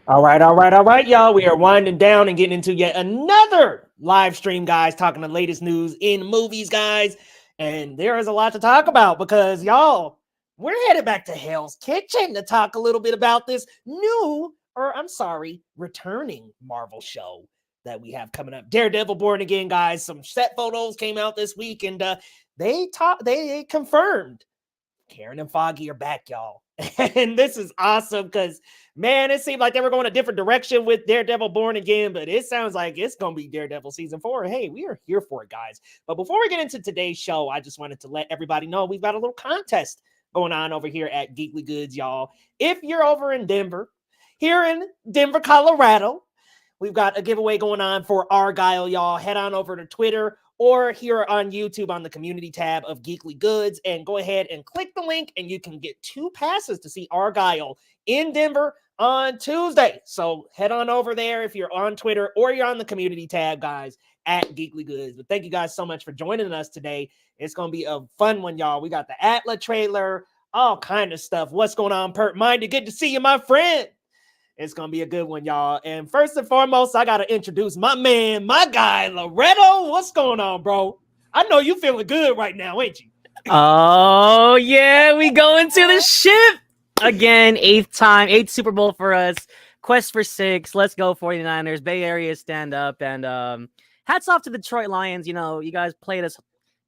All right, y'all. We are winding down and getting into yet another live stream, guys, talking the latest news in movies, guys. And there is a lot to talk about because, y'all, we're headed back to Hell's Kitchen to talk a little bit about this returning Marvel show that we have coming up. Daredevil Born Again, guys. Some set photos came out this week, and they confirmed Karen and Foggy are back, y'all. And this is awesome because, man, it seemed like they were going a different direction with Daredevil Born Again, but it sounds like it's going to be Daredevil season 4. Hey, we are here for it, guys. But before we get into today's show, I just wanted to let everybody know we've got a little contest going on over here at Geekly Goods, y'all. If you're over in Denver, here in Denver, Colorado, we've got a giveaway going on for Argyle, y'all. Head on over to Twitter or here on YouTube on the community tab of Geekly Goods and go ahead and click the link and you can get 2 passes to see Argyle in Denver on Tuesday. So head on over there if you're on Twitter or you're on the community tab, guys, at Geekly Goods. But thank you guys so much for joining us today. It's going to be a fun one, y'all. We got the Atlas trailer, all kind of stuff. What's going on, Pert Minded? Good to see you, my friend. It's going to be a good one, y'all. And first and foremost, I got to introduce my man, my guy, Loretto. What's going on, bro? I know you feeling good right now, ain't you? Oh, yeah. We go into the ship again. 8th Super Bowl for us. Quest for 6. Let's go 49ers. Bay Area stand up. And hats off to the Detroit Lions. You know, you guys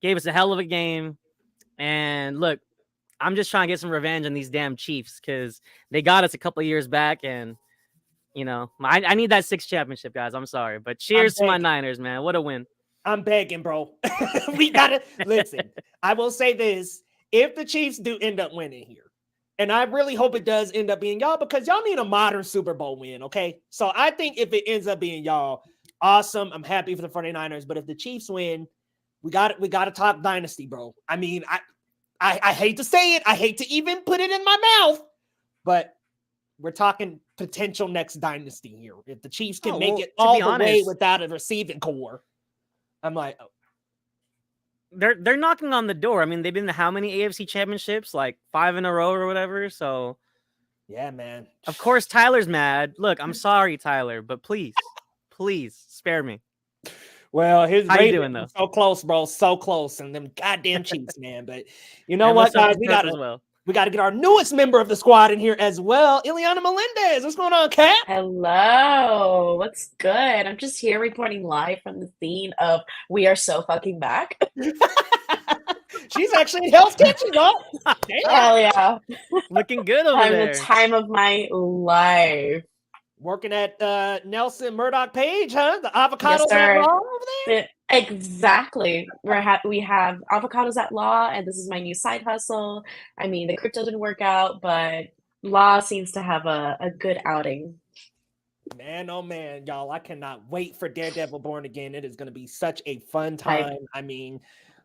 gave us a hell of a game. And look, I'm just trying to get some revenge on these damn Chiefs because they got us a couple of years back, and you know I need that 6th championship, guys. I'm sorry, but cheers to my Niners, man. What a win! I'm begging, bro. We gotta listen. I will say this: if the Chiefs do end up winning here, and I really hope it does end up being y'all, because y'all need a modern Super Bowl win, okay? So I think if it ends up being y'all, awesome. I'm happy for the 49ers, but if the Chiefs win, we got to talk dynasty, bro. I mean, I hate to say it. I hate to even put it in my mouth, but we're talking potential next dynasty here. If the Chiefs can make it all the way without a receiving core, I'm like, oh. They're knocking on the door. I mean, they've been to how many AFC championships? Like 5 in a row or whatever. So, yeah, man. Of course, Tyler's mad. Look, I'm sorry, Tyler, but please spare me. Well, his Ravens are so close, bro. So close. And them goddamn Chiefs, man. But you know what, guys? We got to get our newest member of the squad in here as well. Ileana Melendez. What's going on, Kat? Hello. What's good? I'm just here reporting live from the scene of We Are So Fucking Back. She's actually in Hell's Kitchen, though. Hell yeah. Looking good over there. Having the time of my life. Working at Nelson Murdoch Page, huh? The avocados at law over there? Exactly. We have avocados at law, and this is my new side hustle. I mean, the crypto didn't work out, but law seems to have a good outing. Man, oh man, y'all, I cannot wait for Daredevil Born Again. It is going to be such a fun time. I mean,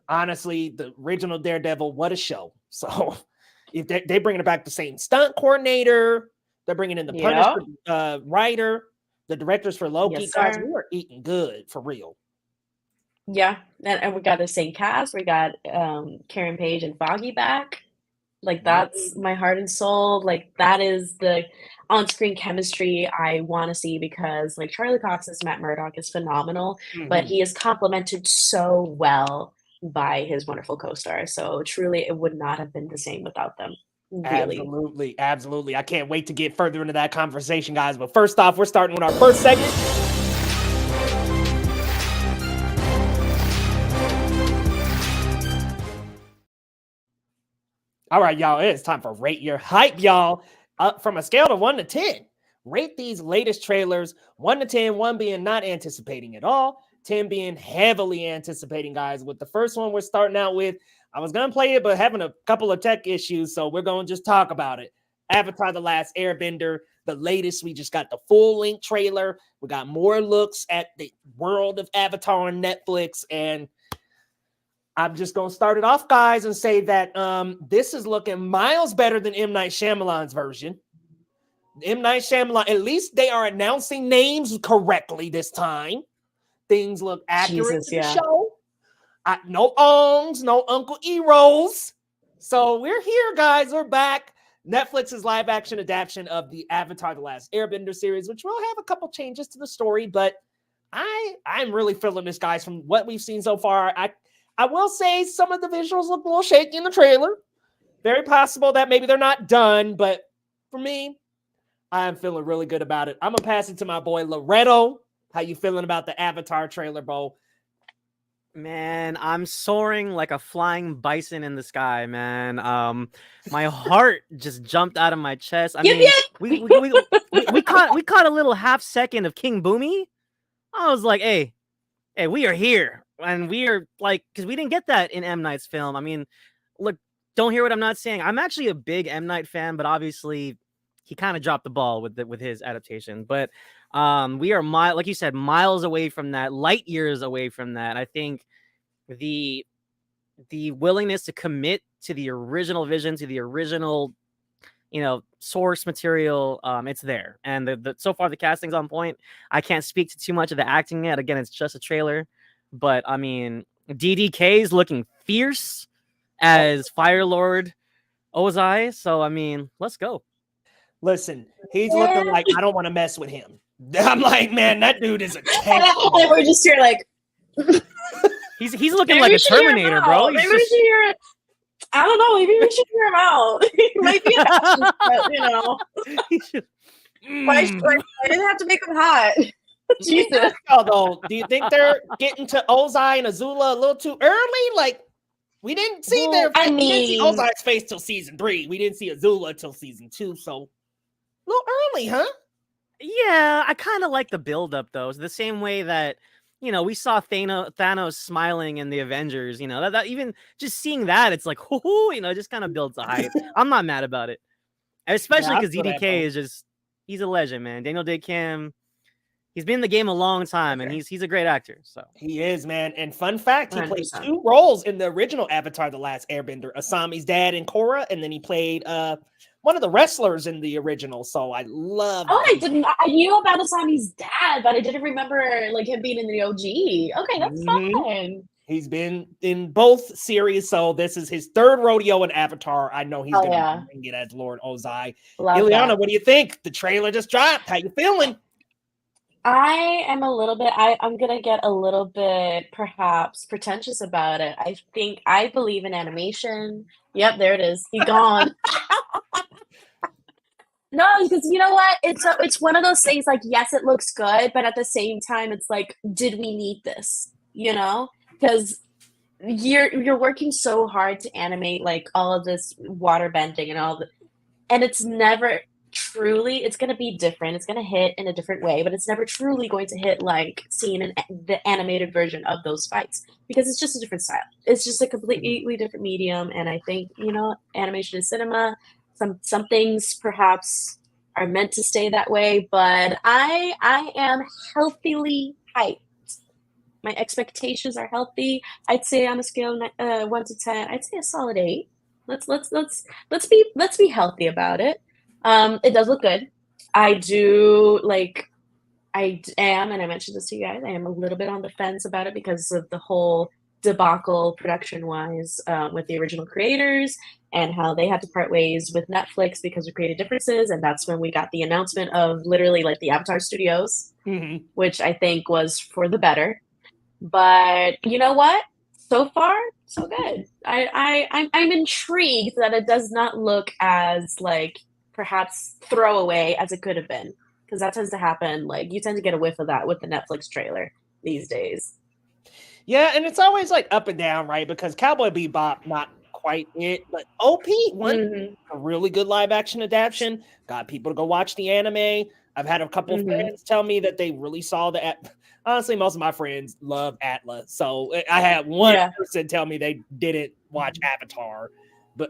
honestly, the original Daredevil, what a show. So if they're bringing it back, the same stunt coordinator, they're bringing in the Punisher writer, the directors for Loki. Yes, guys, we are eating good for real. Yeah, and we got the same cast. We got Karen Page and Foggy back. Like, that's my heart and soul. Like, that is the on-screen chemistry I want to see, because like Charlie Cox's Matt Murdock is phenomenal, but he is complemented so well by his wonderful co-stars. So truly, it would not have been the same without them. Really. Absolutely. I can't wait to get further into that conversation, guys. But first off, we're starting with our first segment. All right, y'all, it's time for Rate Your Hype, y'all. From a scale of 1 to 10, rate these latest trailers. 1 to 10, 1 being not anticipating at all, 10 being heavily anticipating, guys. With the first one we're starting out with, I was going to play it, but having a couple of tech issues, so we're going to just talk about it. Avatar: The Last Airbender, the latest. We just got the full-length trailer. We got more looks at the world of Avatar on Netflix, and I'm just going to start it off, guys, and say that this is looking miles better than M. Night Shyamalan's version. M. Night Shyamalan, at least they are announcing names correctly this time. Things look accurate to the show. No Ongs, no Uncle Eros. So we're here, guys. We're back. Netflix's live action adaptation of the Avatar: The Last Airbender series, which will have a couple changes to the story, but I'm really feeling this, guys, from what we've seen so far. I will say some of the visuals look a little shaky in the trailer. Very possible that maybe they're not done, but for me, I'm feeling really good about it. I'm gonna pass it to my boy Loretto. How you feeling about the Avatar trailer, bro? Man, I'm soaring like a flying bison in the sky, man. My heart just jumped out of my chest. I mean, we caught a little half second of King Boomy. I was like, hey, we are here, and we are like, because we didn't get that in M. Night's film. I mean, look, don't hear what I'm not saying. I'm actually a big M. Night fan, but obviously he kind of dropped the ball with his adaptation. But we are like you said, miles away from that, light years away from that. I think the willingness to commit to the original vision, to the original, source material, it's there. And the so far the casting's on point. I can't speak to too much of the acting yet. Again, it's just a trailer, but I mean, DDK is looking fierce as Fire Lord Ozai. So I mean, let's go. Listen, he's looking like I don't want to mess with him. I'm like, man, that dude is a tank. And we're just here like he's looking like a Terminator, bro. Maybe we should hear it. I don't know. Maybe we should hear him out. He might be an action, but, why didn't have to make him hot? Jesus. Although, do you think they're getting to Ozai and Azula a little too early? Like, we didn't see we didn't see Ozai's face till season 3. We didn't see Azula till season 2, so a little early, huh? Yeah, I kind of like the build-up, though. It's the same way that, we saw Thanos smiling in the Avengers, that even just seeing that, it's like, it just kind of builds a hype. I'm not mad about it. Especially because DDK is just, he's a legend, man. Daniel Day Kim, he's been in the game a long time, and he's a great actor. So he is, man. And fun fact, he 100%. played 2 roles in the original Avatar: The Last Airbender. Asami's dad in Korra, and then he played one of the wrestlers in the original. So I love. Oh, I knew about Asami's dad, but I didn't remember like him being in the OG. Okay, that's fine. He's been in both series, so this is his 3rd rodeo in Avatar. I know he's gonna bring it as Lord Ozai. Ileana, what do you think? The trailer just dropped. How you feeling? I am a little bit. I'm gonna get a little bit perhaps pretentious about it. I believe in animation. Yep, there it is. He's gone. No, because you know what? It's one of those things like, yes, it looks good, but at the same time, it's like, did we need this? Because you're working so hard to animate like all of this water bending and it's never truly. It's gonna be different. It's gonna hit in a different way, but it's never truly going to hit like seeing the animated version of those fights because it's just a different style. It's just a completely different medium, and I think animation is cinema. Some things perhaps are meant to stay that way, but I am healthily hyped. My expectations are healthy. I'd say on a scale of 1 to 10, I'd say a solid 8. Let's be healthy about it. It does look good. I am, and I mentioned this to you guys, I am a little bit on the fence about it because of the whole debacle production-wise with the original creators and how they had to part ways with Netflix because of creative differences, and that's when we got the announcement of literally like the Avatar Studios, which I think was for the better. But you know what? So far, so good. I'm intrigued that it does not look as like perhaps throwaway as it could have been, because that tends to happen. Like you tend to get a whiff of that with the Netflix trailer these days. Yeah, and it's always like up and down, right? Because Cowboy Bebop, not quite it, but OP won a really good live action adaptation. Got people to go watch the anime. I've had a couple of friends tell me that they really saw the. Honestly, most of my friends love Atlas, so I had one person tell me they didn't watch Avatar,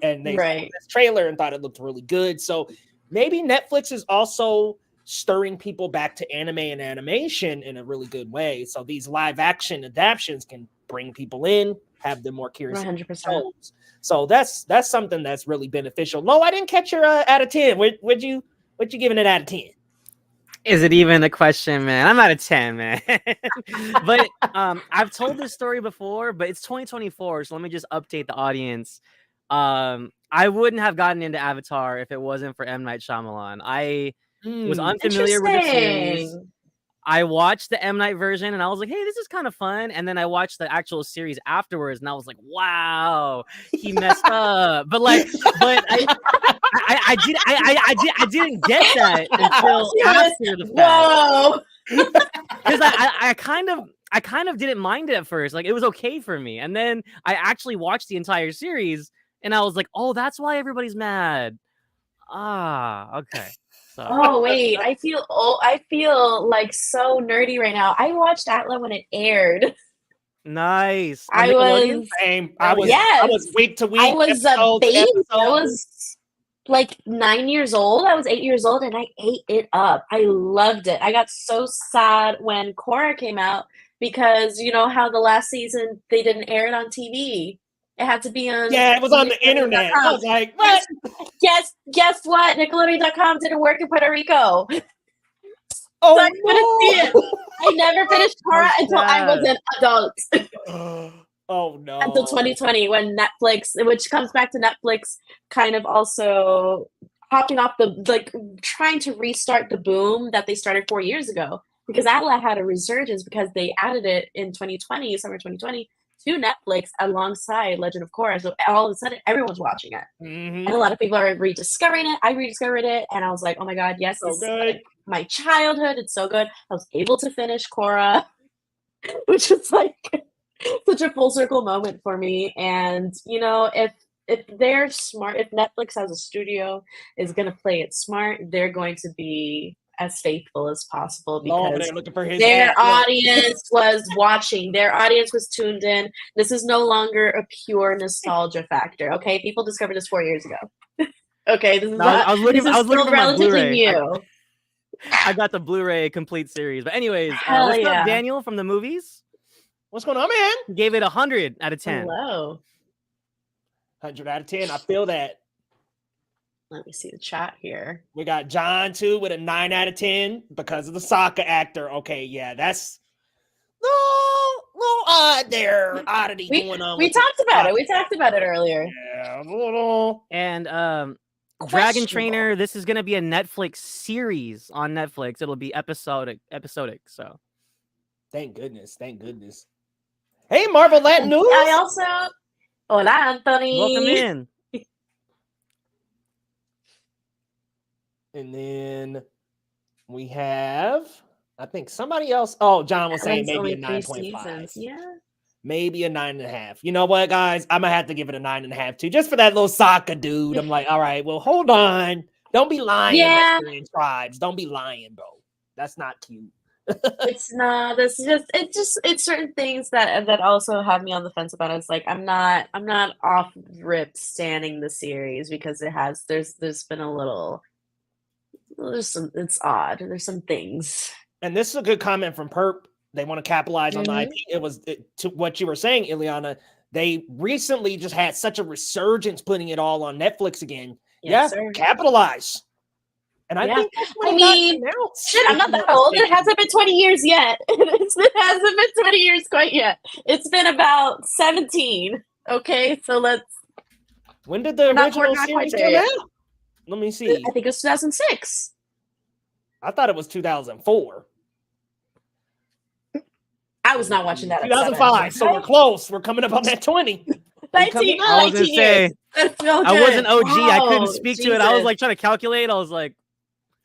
and they saw this trailer and thought it looked really good. So maybe Netflix is also stirring people back to anime and animation in a really good way. So these live action adaptations can bring people in, have them more curious. 100%. So that's something that's really beneficial. No, I didn't catch your out of 10. What you giving it out of 10? Is it even a question, man? I'm out of 10, man. But I've told this story before, but it's 2024, so let me just update the audience. I I wouldn't have gotten into Avatar if it wasn't for M. Night Shyamalan. I was unfamiliar with the series. Interesting. I watched the M. Night version and I was like, hey, this is kind of fun. And then I watched the actual series afterwards and I was like, wow, he messed up. But I didn't get that until after the fact. Whoa. Because I kind of didn't mind it at first. Like, it was okay for me. And then I actually watched the entire series and I was like, oh, that's why everybody's mad. Ah, okay. So. Oh wait, I feel like so nerdy right now. I watched Atla when it aired. Nice. I was same. I was week to week. I was a baby. episodes. I was like 9 years old. I was 8 years old and I ate it up. I loved it. I got so sad when Korra came out because you know how the last season they didn't air it on TV. It had to be on. Yeah, it was on the internet. I was like, what? Guess what? Nickelodeon.com didn't work in Puerto Rico. Oh, So I couldn't see it. I never finished Korra until I was an adult. Oh no. Until 2020 when Netflix, which comes back to Netflix, kind of also hopping off trying to restart the boom that they started 4 years ago. Because Atla had a resurgence because they added it in 2020, summer 2020. To Netflix alongside Legend of Korra. So all of a sudden, everyone's watching it. Mm-hmm. And a lot of people are rediscovering it. I rediscovered it, and I was like, oh my god, yes, So this good. is like my childhood. It's so good. I was able to finish Korra, which is like such a full circle moment for me. And, you know, if they're smart, if Netflix as a studio is going to play it smart, they're going to be as faithful as possible because looking for his their audience was watching. Their audience was tuned in. This is no longer a pure nostalgia factor. Okay, people discovered this 4 years ago. Okay, this is I was looking for my relatively Blu-ray. new. I got the Blu-ray complete series. But anyways, Hell what's yeah. up, Daniel from the movies? What's going on, man? Gave it 100 out of 10. Hello. 100 out of 10. I feel that. Let me see the chat here. We got John too with a 9 out of 10 because of the soccer actor. Okay, yeah, that's little odd there. Oddity going on. We talked about it. We talked about it earlier. Yeah, a little. And Dragon Questionable. Trainer, this is gonna be a Netflix series on Netflix. It'll be episodic. So Thank goodness. Thank goodness. Hey, Marvel Latin News. I also. Hola, Anthony. welcome in. And then we have, I think somebody else. Oh, John was saying maybe a 9.5. Yeah. Maybe a 9.5. You know what, guys? I'm gonna have to give it a 9.5 too, just for that little Sokka dude. I'm like, all right, well, hold on. Don't be lying. Yeah. In tribes. Don't be lying, bro. That's not cute. It's not. It's certain things that also have me on the fence about it. It's like I'm not off rip standing the series because there's been a little. It's odd. There's some things. And this is a good comment from Perp. They want to capitalize on the IP. It was to what you were saying, Ileana. They recently just had such a resurgence putting it all on Netflix again. Yes, yeah, sir. capitalize. And I think that's what shit, I'm not that old. It hasn't been 20 years yet. It hasn't been 20 years quite yet. It's been about 17. Okay, so let's. When did the original series come out? Let me see. I think it was 2006. I thought it was 2004. I was not watching that. 2005. So we're close. We're coming up on that 20. 19 I was gonna say, That's so good. I wasn't OG. I couldn't Wow, speak to it. I was Jesus. like trying to calculate. I was like,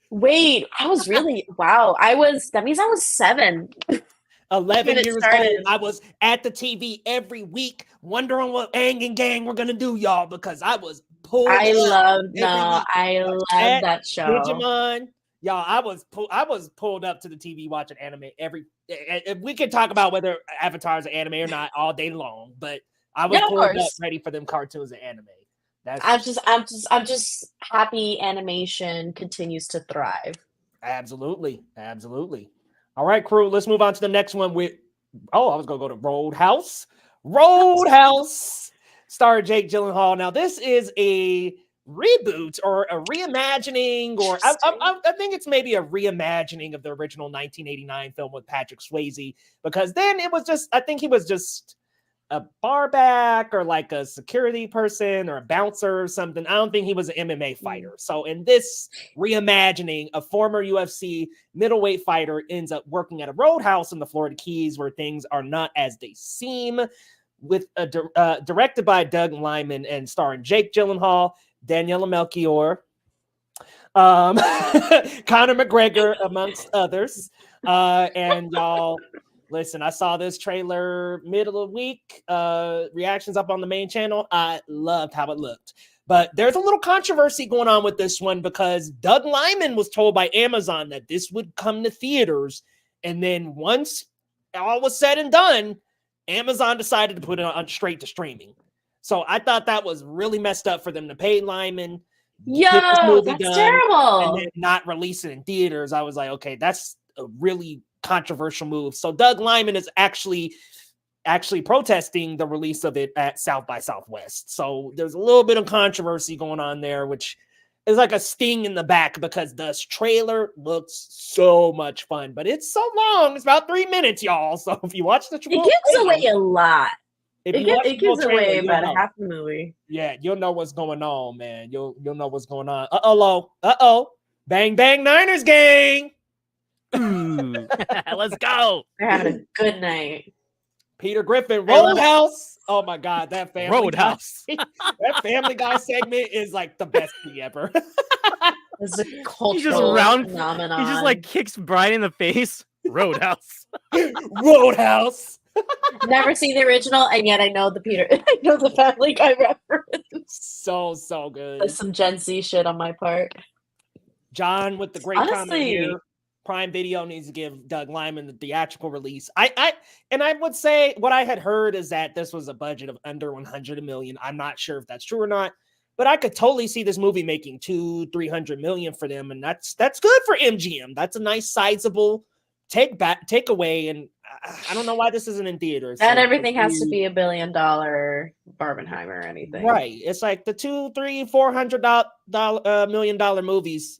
wait, I was really wow. That means I was 7. 11 when it years started. old. I was at the TV every week wondering what Ang and Gang were gonna do, y'all, because I was pulled. I love Cat, that show. Digimon. Y'all, I was pulled up to the TV watching anime we could talk about whether Avatar's an anime or not all day long, but I was pulled up ready for them cartoons and anime. I'm just happy animation continues to thrive. Absolutely. All right, crew, let's move on to the next one with I was gonna go to Roadhouse. Star Jake Gyllenhaal. Now, this is a reboot or a reimagining, or I think it's maybe a reimagining of the original 1989 film with Patrick Swayze, because then it was just, I think he was just a bar back or like a security person or a bouncer or something. I don't think he was an MMA fighter. So in this reimagining, a former UFC middleweight fighter ends up working at a roadhouse in the Florida Keys where things are not as they seem. With directed by Doug Liman and starring Jake Gyllenhaal, Daniela Melchior, Conor McGregor, amongst others. And y'all, listen, I saw this trailer middle of the week, reactions up on the main channel. I loved how it looked. But there's a little controversy going on with this one because Doug Liman was told by Amazon that this would come to theaters. And then once all was said and done, Amazon decided to put it on straight to streaming. So I thought that was really messed up for them to pay Lyman. Yo, that's terrible. And then not release it in theaters. I was like, okay, that's a really controversial move. So Doug Liman is actually protesting the release of it at South by Southwest. So there's a little bit of controversy going on there, which is like a sting in the back because the trailer looks so much fun, but it's so long. It's about 3 minutes, y'all. So if you watch the trailer, it gives away a lot. It gives away about half the movie. Yeah, you'll know what's going on, man. You'll know what's going on. Uh-oh. Bang, bang, Niners gang. Let's go. They're having a good night. Peter Griffin, Roadhouse. Oh my God, that family Roadhouse. That Family Guy segment is like the best thing ever. It's a cultural phenomenon. He just like kicks Brian in the face. Roadhouse. Roadhouse. Never seen the original, and yet I know the Family Guy reference. So good. There's some Gen Z shit on my part. John with the great comment here. Prime Video needs to give Doug Liman the theatrical release. I would say what I had heard is that this was a budget of under 100 million. I'm not sure if that's true or not, but I could totally see this movie making 200-300 million for them, and that's good for MGM. That's a nice sizable takeaway, and I don't know why this isn't in theaters. And everything has to be $1 billion Barbenheimer or anything, right? It's like the $200-400 million movies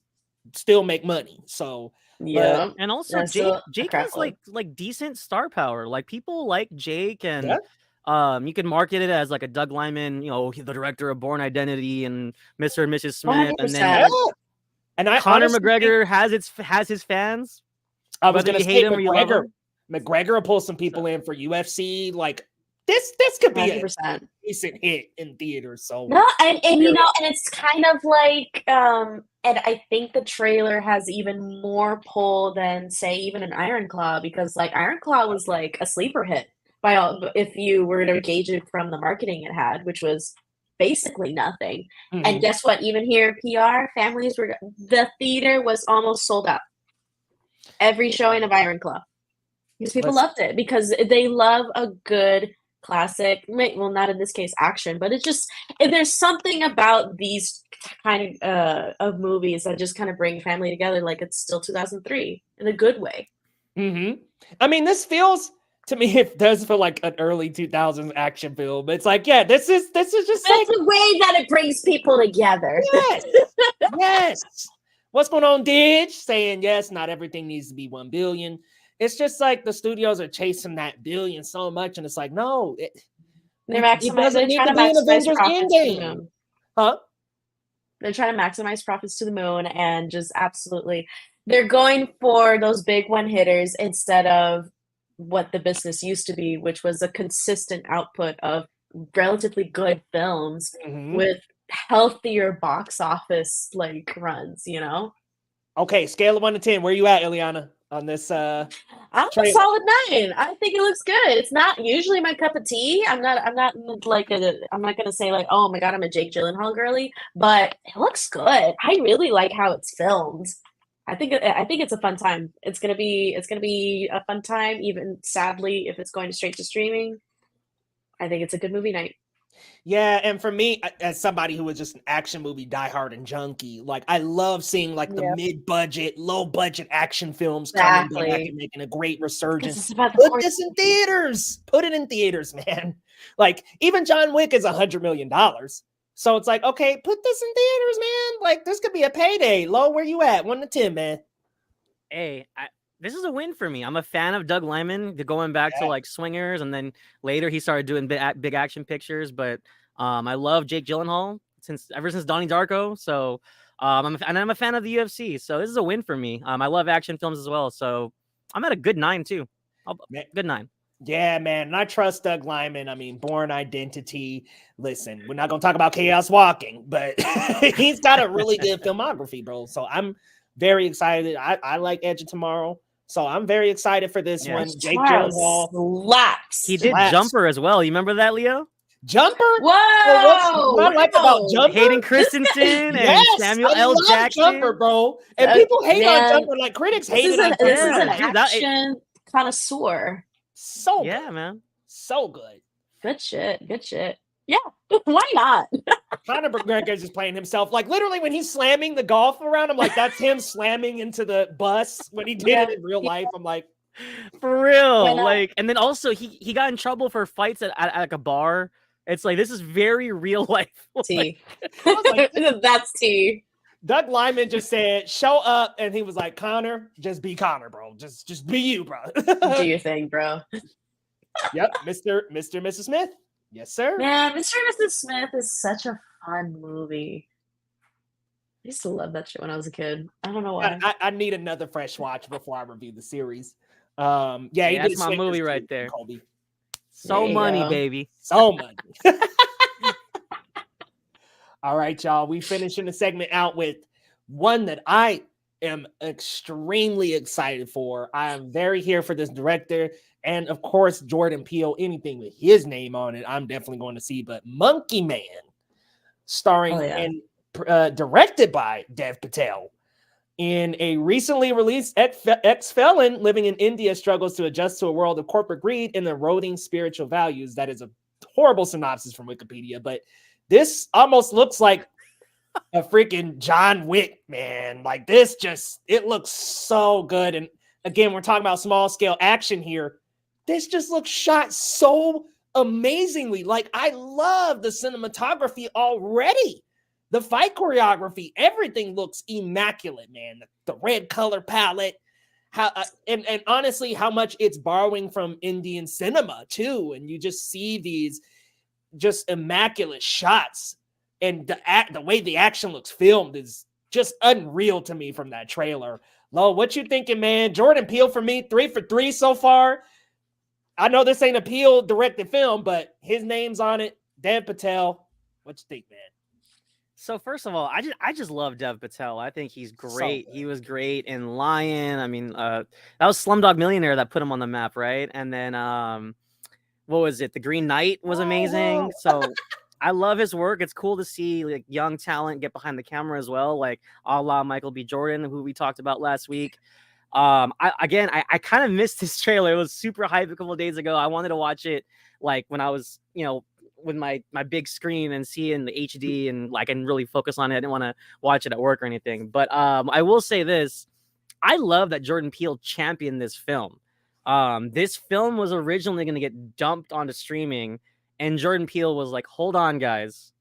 still make money, so. Yeah, and also Jake has like decent star power. Like people like Jake, and you can market it as like a Doug Liman, the director of Bourne Identity and Mr. and Mrs. Smith, 100%. and Conor McGregor has his fans. I was going to say McGregor will pull some people in for UFC. Like this could be 100%. A decent hit in theaters. So no, and and it's kind of like and I think the trailer has even more pull than say even an Iron Claw, because like Iron Claw was like a sleeper hit if you were to gauge it from the marketing it had, which was basically nothing. Mm-hmm. And guess what? Even here, the theater was almost sold out. Every showing of Iron Claw, because people loved it, because they love a good classic, well, not in this case action, but it's just, there's something about these kind of movies that just kind of bring family together, like it's still 2003 in a good way. Mm-hmm. I mean, this feels to me, it does feel like an early 2000s action film. It's like, yeah, this is just like the way that it brings people together. Yes. Yes. What's going on, Didge? Saying yes, not everything needs to be 1 billion. It's just like the studios are chasing that billion so much, and it's like, no, they're trying to maximize profits to the moon. Huh? They're trying to maximize profits to the moon, and just absolutely, they're going for those big one hitters instead of what the business used to be, which was a consistent output of relatively good films with healthier box office like runs, Okay, scale of 1 to 10. Where are you at, Ileana, on this? I'm a solid 9. I think it looks good. It's not usually my cup of tea. I'm not gonna say like, oh my god, I'm a Jake Gyllenhaal girly, but it looks good. I really like how it's filmed. I think it's a fun time. It's gonna be a fun time, even sadly, if it's going straight to streaming. I think it's a good movie night. Yeah, and for me, as somebody who was just an action movie diehard and junkie, like I love seeing like the mid-budget, low-budget action films coming back and making a great resurgence. Put this in theaters. Put it in theaters, man. Like even John Wick is $100 million. So it's like, okay, put this in theaters, man. Like this could be a payday. Low, where you at? 1 to 10, man. Hey, This is a win for me. I'm a fan of Doug Liman, going back to Yeah. like Swingers, and then later he started doing big action pictures. But I love Jake Gyllenhaal ever since Donnie Darko. So I'm a fan of the UFC. So this is a win for me. I love action films as well. So I'm at a good 9 too. Good 9. Yeah, man. And I trust Doug Liman. I mean, Born Identity. Listen, we're not going to talk about Chaos Walking, but he's got a really good filmography, bro. So I'm very excited. I like Edge of Tomorrow. So I'm very excited for this one. Jake Gyllenhaal slaps. He did Jumper as well. You remember that, Leo? Jumper? Whoa! What I like about Jumper? Hayden Christensen and Samuel L. Jackson. Jumper, bro. And people hate on Jumper. Like critics hate on Jumper. This is an action connoisseur. So yeah, good. Man. So good. Good shit. Good shit. Yeah. Why not? Conor McGregor's just playing himself. Like literally when he's slamming the golf around, I'm like, that's him slamming into the bus when he did it in real life. I'm like, for real. Like, and then also he got in trouble for fights at like a bar. It's like, this is very real life. T. That's T. Doug Liman just said, show up. And he was like, Conor, just be Conor, bro. Just be you, bro. Do your thing, bro. Yep. Mr. Mrs. Smith. Yes, sir. Man, Mr. and Mrs. Smith is such a fun movie. I used to love that shit when I was a kid. I don't know why. I need another fresh watch before I review the series. Yeah, that's my movie right there. Colby. So money, baby. So money. All right, y'all. We finishing the segment out with one that I am extremely excited for. I am very here for this director. And of course, Jordan Peele, anything with his name on it, I'm definitely going to see. But Monkey Man, starring and directed by Dev Patel. In a recently released ex-felon living in India struggles to adjust to a world of corporate greed and eroding spiritual values. That is a horrible synopsis from Wikipedia, but this almost looks like a freaking John Wick, man. Like this it looks so good. And again, we're talking about small scale action here. This just looks shot so amazingly. Like I love the cinematography already. The fight choreography, everything looks immaculate, man. The red color palette, and honestly, how much it's borrowing from Indian cinema too. And you just see these just immaculate shots, and the way the action looks filmed is just unreal to me from that trailer. Lo, what you thinking, man? Jordan Peele for me, 3 for 3 so far. I know this ain't a Peele directed film, but his name's on it. Dev Patel. What you think, man? So first of all, I just love Dev Patel. I think he's great. He was great in Lion. I mean, that was Slumdog Millionaire that put him on the map, right? And then what was it? The Green Knight was amazing. So I love his work. It's cool to see like young talent get behind the camera as well, like a la Michael B. Jordan, who we talked about last week. I kind of missed this trailer. It was super hype a couple of days ago. I wanted to watch it like when I was, with my big screen and see in the HD and like and really focus on it. I didn't want to watch it at work or anything. But I will say this. I love that Jordan Peele championed this film. This film was originally going to get dumped onto streaming, and Jordan Peele was like, hold on, guys.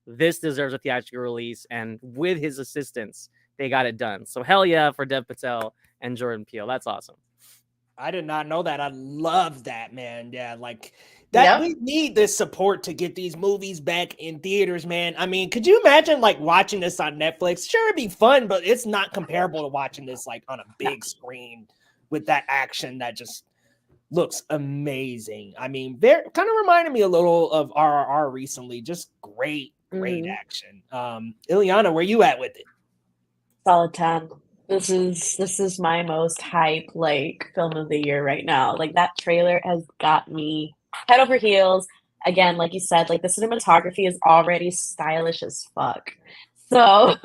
This deserves a theatrical release. And with his assistance, they got it done. So hell yeah for Dev Patel and Jordan Peele. That's awesome. I did not know that. I love that, man. Yeah, like that. Yep. We need this support to get these movies back in theaters, man. I mean, could you imagine like watching this on Netflix? Sure, it'd be fun, but it's not comparable to watching this like on a big screen with that action that just looks amazing. I mean, they're kind of reminded me a little of RRR recently. Just great action. Ileana, where you at with it? Solid 10. This is my most hype like film of the year right now. Like that trailer has got me head over heels. Again, like you said, like the cinematography is already stylish as fuck. So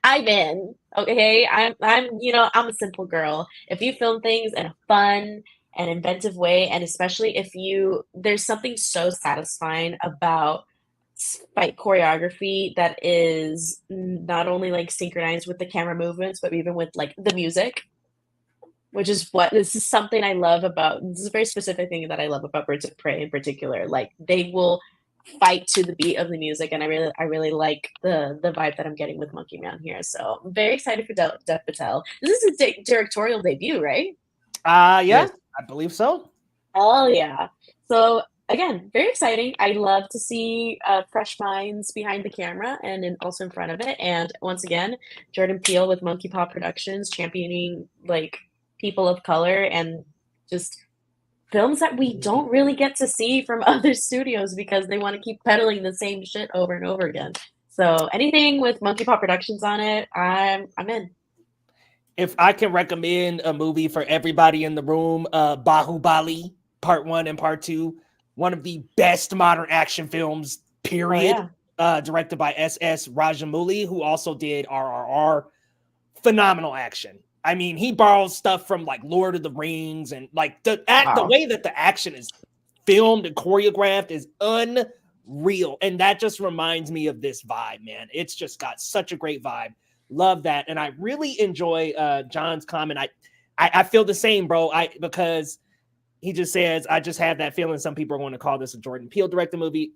I'm in. Okay. I'm a simple girl. If you film things in a fun and inventive way, and especially if there's something so satisfying about fight choreography that is not only like synchronized with the camera movements, but even with like the music, which is this is something I love about. This is a very specific thing that I love about Birds of Prey in particular. Like they will fight to the beat of the music, and I really like the vibe that I'm getting with Monkey Man here. So I'm very excited for Dev Patel. This is his directorial debut, right? Yeah, Yes. I believe so. Oh yeah. So again, very exciting. I love to see fresh minds behind the camera and also in front of it. And once again, Jordan Peele with Monkey Paw Productions championing like people of color and just films that we don't really get to see from other studios because they want to keep peddling the same shit over and over again. So anything with Monkey Paw Productions on it, I'm in. If I can recommend a movie for everybody in the room, Bahubali Part 1 and Part 2, one of the best modern action films, period. Directed by S.S. Rajamouli, who also did RRR. Phenomenal action. I mean, he borrows stuff from like Lord of the Rings, and like the way that the action is filmed and choreographed is unreal. And that just reminds me of this vibe, man. It's just got such a great vibe. Love that. And I really enjoy John's comment. I feel the same, bro. Because he just says, I just have that feeling some people are going to call this a Jordan Peele directed movie.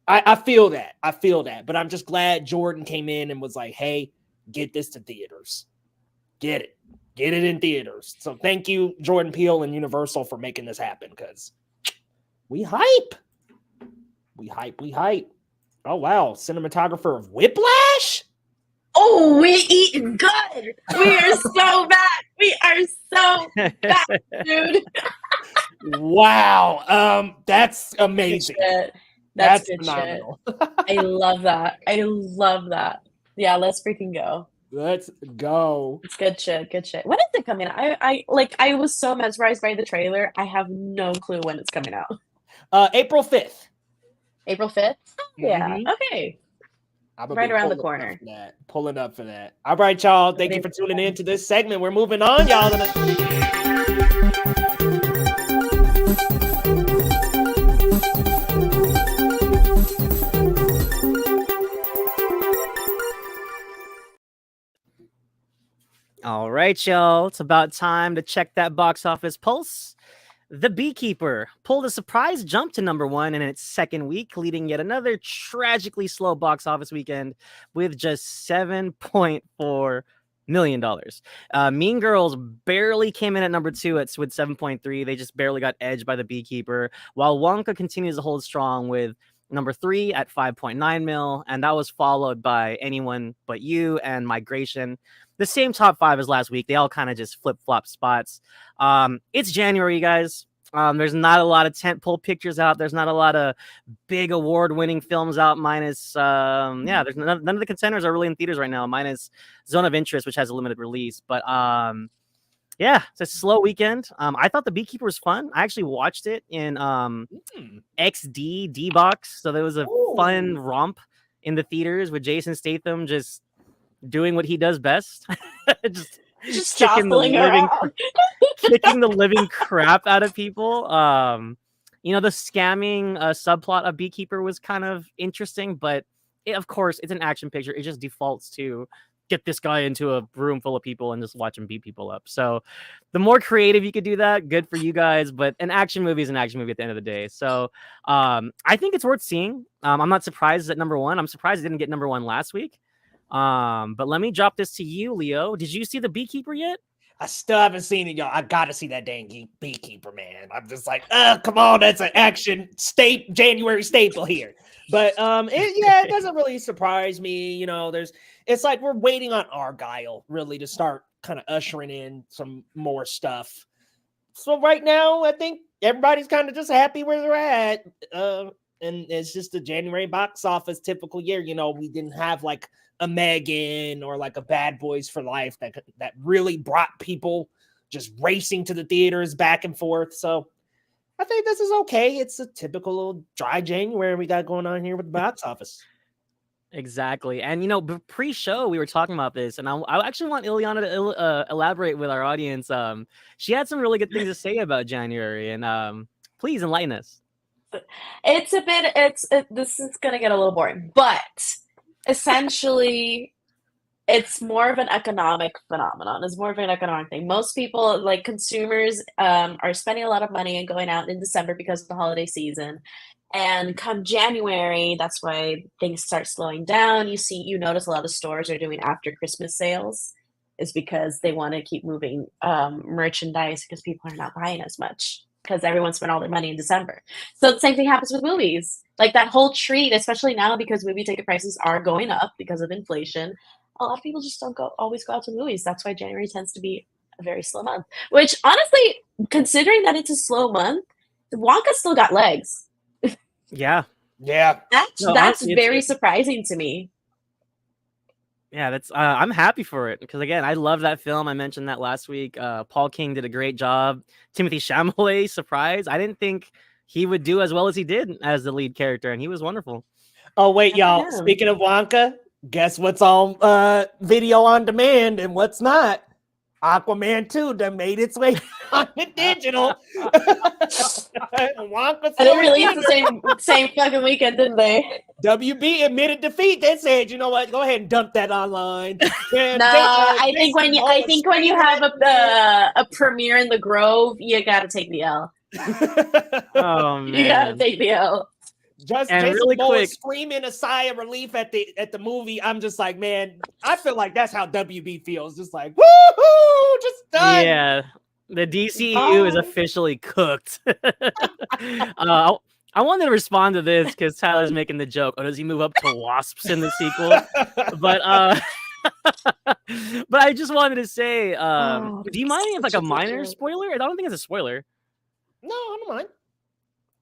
I feel that. I feel that. But I'm just glad Jordan came in and was like, hey, get this to theaters. Get it in theaters. So thank you, Jordan Peele and Universal, for making this happen, because we hype. Oh, wow. Cinematographer of Whiplash? Oh, we eating good. We are so back. We are so back, dude. Wow. That's amazing. That's good phenomenal. Shit. I love that. Yeah, let's freaking go. Let's go. It's good shit. When is it coming out? I was so mesmerized by the trailer. I have no clue when it's coming out. April 5th. April 5th? Yeah. Mm-hmm. Okay. Right around the corner. Pulling up for that. All right, y'all. Thank you for tuning in to this segment. We're moving on, y'all. All right, y'all. It's about time to check that box office pulse. The Beekeeper pulled a surprise jump to number 1 in its second week, leading yet another tragically slow box office weekend with just $7.4 million. Mean Girls barely came in at number 2 with 7.3. They just barely got edged by The Beekeeper, while Wonka continues to hold strong with number 3 at 5.9 mil, and that was followed by Anyone But You and Migration. The same top 5 as last week. They all kind of just flip-flop spots. It's January, guys. There's not a lot of tentpole pictures out. There's not a lot of big award-winning films out, minus, there's none of the contenders are really in theaters right now, minus Zone of Interest, which has a limited release. But it's a slow weekend. I thought The Beekeeper was fun. I actually watched it in XD D-Box, so there was a fun romp in the theaters with Jason Statham just doing what he does best. just kicking the living crap out of people. The scamming subplot of Beekeeper was kind of interesting, but of course it's an action picture. It just defaults to get this guy into a room full of people and just watch him beat people up. So the more creative you could do that, good for you guys. But an action movie is an action movie at the end of the day. So I think it's worth seeing. I'm not surprised at number 1. I'm surprised it didn't get number 1 last week. But let me drop this to you, Leo. Did you see The Beekeeper yet? I still haven't seen it, y'all. I gotta see that dang Beekeeper, man. I'm just like, come on, that's an action January staple here. But it doesn't really surprise me. It's like we're waiting on Argyle really to start kind of ushering in some more stuff. So right now, I think everybody's kind of just happy where they're at. And it's just a January box office typical year. We didn't have like a Megan or like a Bad Boys for Life that really brought people just racing to the theaters back and forth. So I think this is okay. It's a typical little dry January we got going on here with the box office. Exactly. And, pre-show, we were talking about this, and I actually want Ileana to elaborate with our audience. She had some really good things to say about January, and please enlighten us. This is going to get a little boring, but essentially it's more of an economic phenomenon. It's more of an economic thing. Most people, like consumers, are spending a lot of money and going out in December because of the holiday season. And come January, that's why things start slowing down. You notice a lot of stores are doing after Christmas sales. Is because they want to keep moving merchandise because people are not buying as much because everyone spent all their money in December. So the same thing happens with movies. Like that whole treat, especially now because movie ticket prices are going up because of inflation. A lot of people just don't always go out to movies. That's why January tends to be a very slow month. Which honestly, considering that it's a slow month, Wonka still got legs. Yeah. Yeah. That's honestly, very surprising to me. Yeah, that's I'm happy for it because again, I love that film. I mentioned that last week. Paul King did a great job. Timothy Chalamet, surprise! I didn't think he would do as well as he did as the lead character, and he was wonderful. Oh wait, y'all. Yeah. Speaking of Wonka, guess what's on video on demand and what's not? Aquaman 2 that made its way on the digital. Wonka And they released the same fucking weekend, didn't they? WB admitted defeat. They said, you know what? Go ahead and dump that online. No, I think when you have a premiere in the Grove, you gotta take the L. Oh man, you gotta take the L. Just and Jason really Momoa quick, screaming a sigh of relief at the movie. I'm just like, man, I feel like that's how WB feels. Just like, woohoo, just done. yeah, the DCEU is officially cooked. I wanted to respond to this because Tyler's making the joke. Oh, does he move up to wasps in the sequel? But but I just wanted to say, do you mind if like a minor spoiler? I don't think it's a spoiler. No, I don't mind.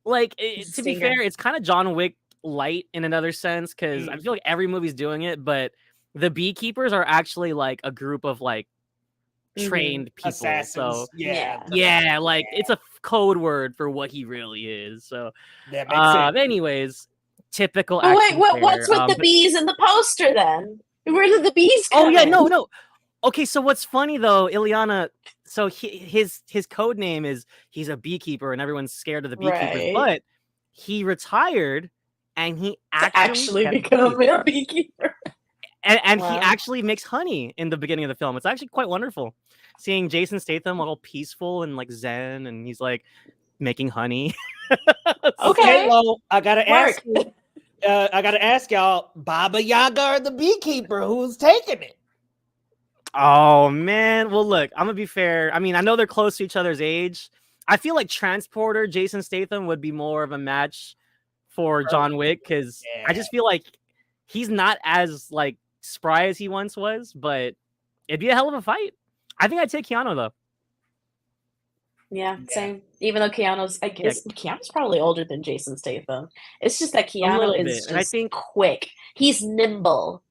Like to be fair, it's kind of John Wick light in another sense because I feel like every movie's doing it, but the beekeepers are actually like a group of like trained people. Assassins. So yeah, like it's a code word for what he really is. So that makes sense. anyways, typical. Oh, wait, what's with the bees in the poster then? Where did the bees come in? No. Okay, so what's funny though, Ileana, so his code name is he's a beekeeper and everyone's scared of the beekeepers, but he retired and he actually become a beekeeper. And he actually makes honey in the beginning of the film. It's actually quite wonderful. Seeing Jason Statham all peaceful and like zen and he's like making honey. Okay, well, I gotta ask y'all, Baba Yaga or the beekeeper, who's taking it? Oh man, well look, I'm gonna be fair. I mean, I know they're close to each other's age. I feel like Transporter Jason Statham would be more of a match for John Wick because I just feel like he's not as like spry as he once was, but it'd be a hell of a fight. I think I'd take Keanu though. Yeah, same. Even though Keanu's probably older than Jason Statham. It's just that Keanu is just and I think quick. He's nimble.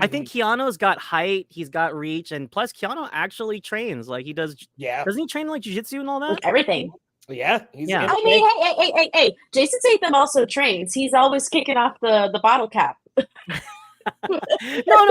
I think Keanu's got height, he's got reach, and plus Keanu actually trains. Like he does. Yeah. Doesn't he train like jiu-jitsu and all that? Like everything. Yeah. I mean, hey. Jason Statham also trains. He's always kicking off the bottle cap. No,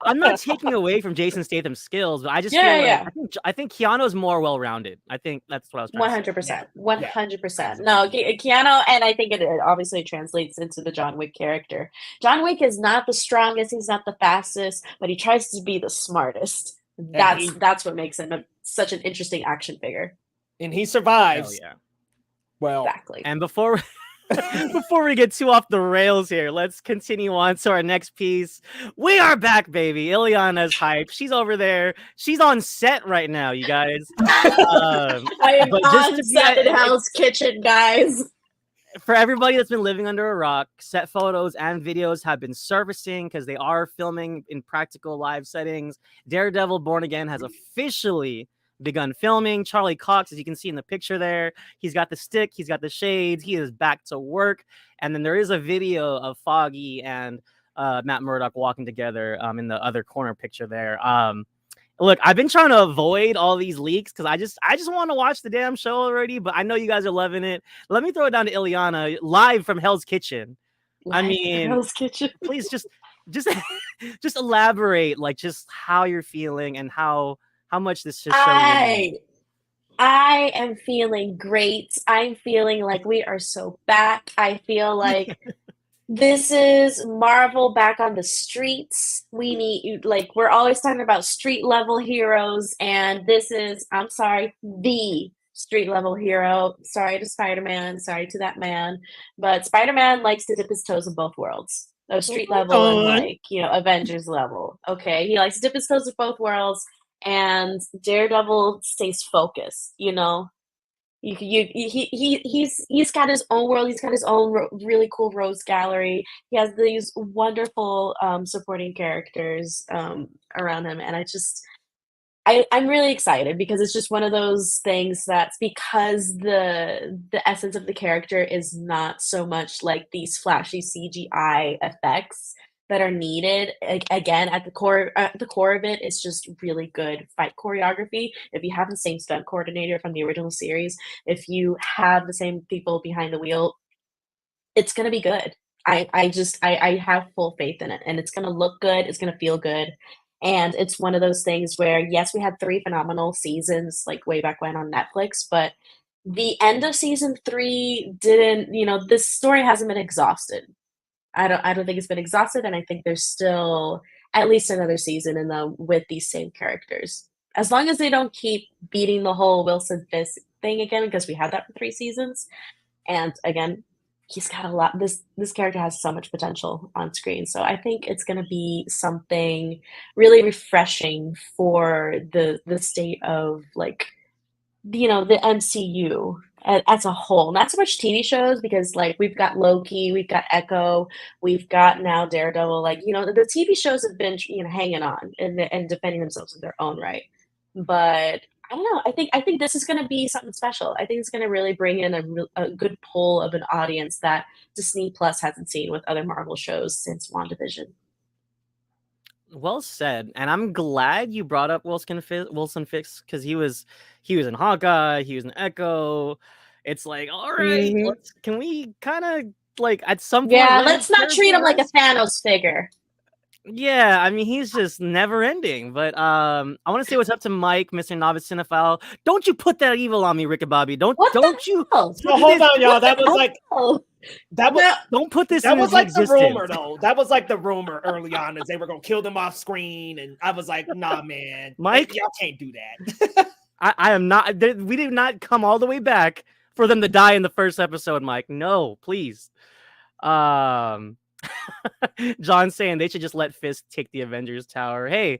I'm not taking away from Jason Statham's skills, but I just feel like I think Keanu's more well-rounded. I think that's what I was trying to say. 100%. No, Keanu, and I think it obviously translates into the John Wick character. John Wick is not the strongest, he's not the fastest, but he tries to be the smartest. That's what makes him such an interesting action figure. And he survives. Yeah. Well, exactly. And before we get too off the rails here, let's continue on to our next piece. We are back, baby. Ileana's hype. She's over there. She's on set right now, you guys. I am on set in Hell's Kitchen, guys. For everybody that's been living under a rock, set photos and videos have been surfacing because they are filming in practical live settings. Daredevil Born Again has officially begun filming. Charlie Cox, as you can see in the picture there, he's got the stick, he's got the shades, he is back to work. And then there is a video of Foggy and Matt Murdock walking together in the other corner picture there. Look, I've been trying to avoid all these leaks because I just want to watch the damn show already, but I know you guys are loving it. Let me throw it down to Ileana live from Hell's Kitchen. Hell's Kitchen. Please just elaborate, like just how you're feeling and how much this just I am feeling great. I'm feeling like we are so back. I feel like this is Marvel back on the streets. We need, like, we're always talking about street level heroes, and this is, I'm sorry, the street level hero. Sorry to Spider-Man, sorry to that man, but Spider-Man likes to dip his toes in both worlds. Of street level and like, Avengers level. Okay. He likes to dip his toes in both worlds, and Daredevil stays focused, he's got his own world. He's got his own really cool rose gallery. He has these wonderful supporting characters around him, and I'm really excited because it's just one of those things that's because the essence of the character is not so much like these flashy CGI effects that are needed. Again, at the core of it, it's just really good fight choreography. If you have the same stunt coordinator from the original series, if you have the same people behind the wheel, it's gonna be good. I have full faith in it, and it's gonna look good. It's gonna feel good. And it's one of those things where, yes, we had 3 phenomenal seasons, like, way back when on Netflix, but the end of season 3 didn't, this story hasn't been exhausted. I don't think it's been exhausted, and I think there's still at least another season in them with these same characters. As long as they don't keep beating the whole Wilson Fisk thing again, because we had that for 3 seasons. And again, he's got a lot. This character has so much potential on screen, so I think it's going to be something really refreshing for the state of like, the MCU as a whole. Not so much TV shows, because like we've got Loki, we've got Echo, we've got now Daredevil. Like, the TV shows have been hanging on and defending themselves in their own right, but I don't know. I think this is going to be something special. I think it's going to really bring in a good pull of an audience that Disney Plus hasn't seen with other Marvel shows since WandaVision. Well said, and I'm glad you brought up Wilson Fisk, because he was in Hawkeye, he was in Echo. It's like, all right, can we kind of like at some point? Yeah, let's not treat him like a Thanos figure. Yeah, I mean, he's just never ending. But I want to say what's up to Mike, Mr. Novice Cinephile. Don't you put that evil on me, Rick and Bobby. Don't you? So hold on, y'all. That was like don't put this. That was like existence. the rumor, though. That was like the rumor early on, as they were gonna kill them off screen, and I was like, nah, man, Mike, y'all can't do that. I am not. We did not come all the way back for them to die in the first episode, Mike. No, please. John saying they should just let Fisk take the Avengers Tower. Hey,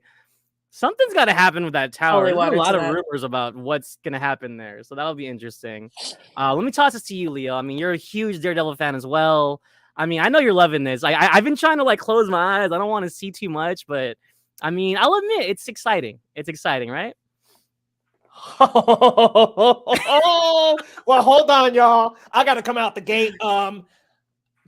something's got to happen with that tower. There's a lot of rumors about what's going to happen there, so that'll be interesting. Let me toss this to you, Leo. I mean, you're a huge Daredevil fan as well. I mean, I know you're loving this. I've been trying to like close my eyes. I don't want to see too much, but I mean, I'll admit it's exciting. It's exciting, right? Well, hold on, y'all. I got to come out the gate.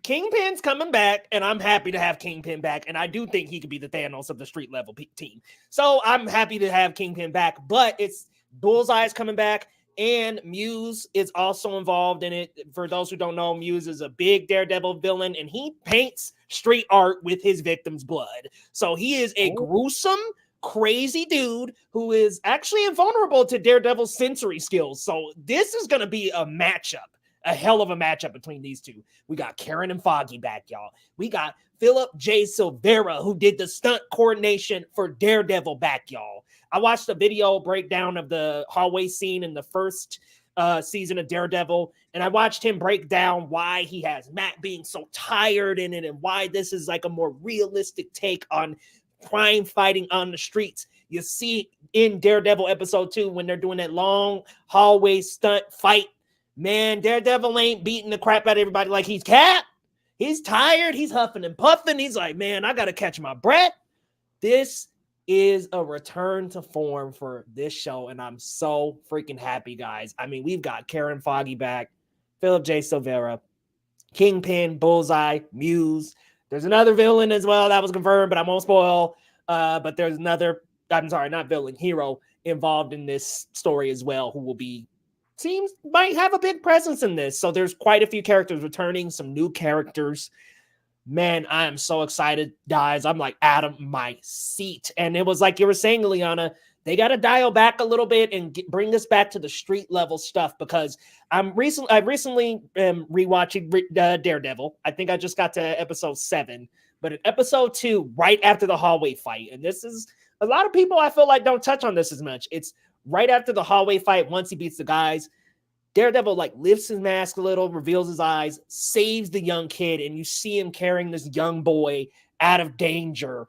Kingpin's coming back, and I'm happy to have Kingpin back, and I do think he could be the Thanos of the street level team. So I'm happy to have Kingpin back, but it's Bullseye's coming back, and Muse is also involved in it. For those who don't know, Muse is a big Daredevil villain, and he paints street art with his victims' blood. So he is a gruesome, crazy dude who is actually invulnerable to Daredevil's sensory skills. So this is going to be a matchup. A hell of a matchup between these two. We got Karen and Foggy back, y'all. We got Philip J. Silvera, who did the stunt coordination for Daredevil, back, y'all. I watched a video breakdown of the hallway scene in the first season of Daredevil, and I watched him break down why he has Matt being so tired in it and why this is like a more realistic take on crime fighting on the streets. You see in Daredevil episode 2 when they're doing that long hallway stunt fight. Man, Daredevil ain't beating the crap out of everybody like he's Cap. He's tired. He's huffing and puffing. He's like, man, I got to catch my breath. This is a return to form for this show, and I'm so freaking happy, guys. I mean, we've got Karen Foggy back, Philip J. Silvera, Kingpin, Bullseye, Muse. There's another villain as well that was confirmed, but I won't spoil. But there's another, I'm sorry, not villain, hero involved in this story as well, who will be might have a big presence in this. So there's quite a few characters returning, some new characters. Man, I am so excited, guys. I'm like out of my seat. And it was like you were saying, Liana, they got to dial back a little bit and bring us back to the street level stuff, because I've recently rewatching Daredevil. I think I just got to episode 7, but in episode 2, right after the hallway fight, and this is a lot of people I feel like don't touch on this as much. It's right after the hallway fight, once he beats the guys, Daredevil like lifts his mask a little, reveals his eyes, saves the young kid, and you see him carrying this young boy out of danger.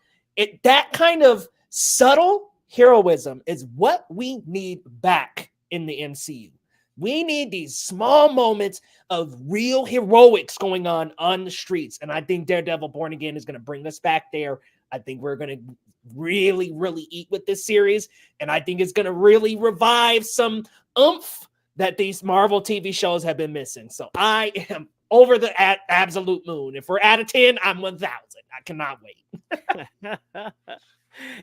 That kind of subtle heroism is what we need back in the MCU. We need these small moments of real heroics going on the streets. And I think Daredevil Born Again is going to bring us back there. I think we're going to really, really eat with this series. And I think it's going to really revive some oomph that these Marvel TV shows have been missing. So I am over the absolute moon. If we're out of 10, I'm 1,000. I cannot wait.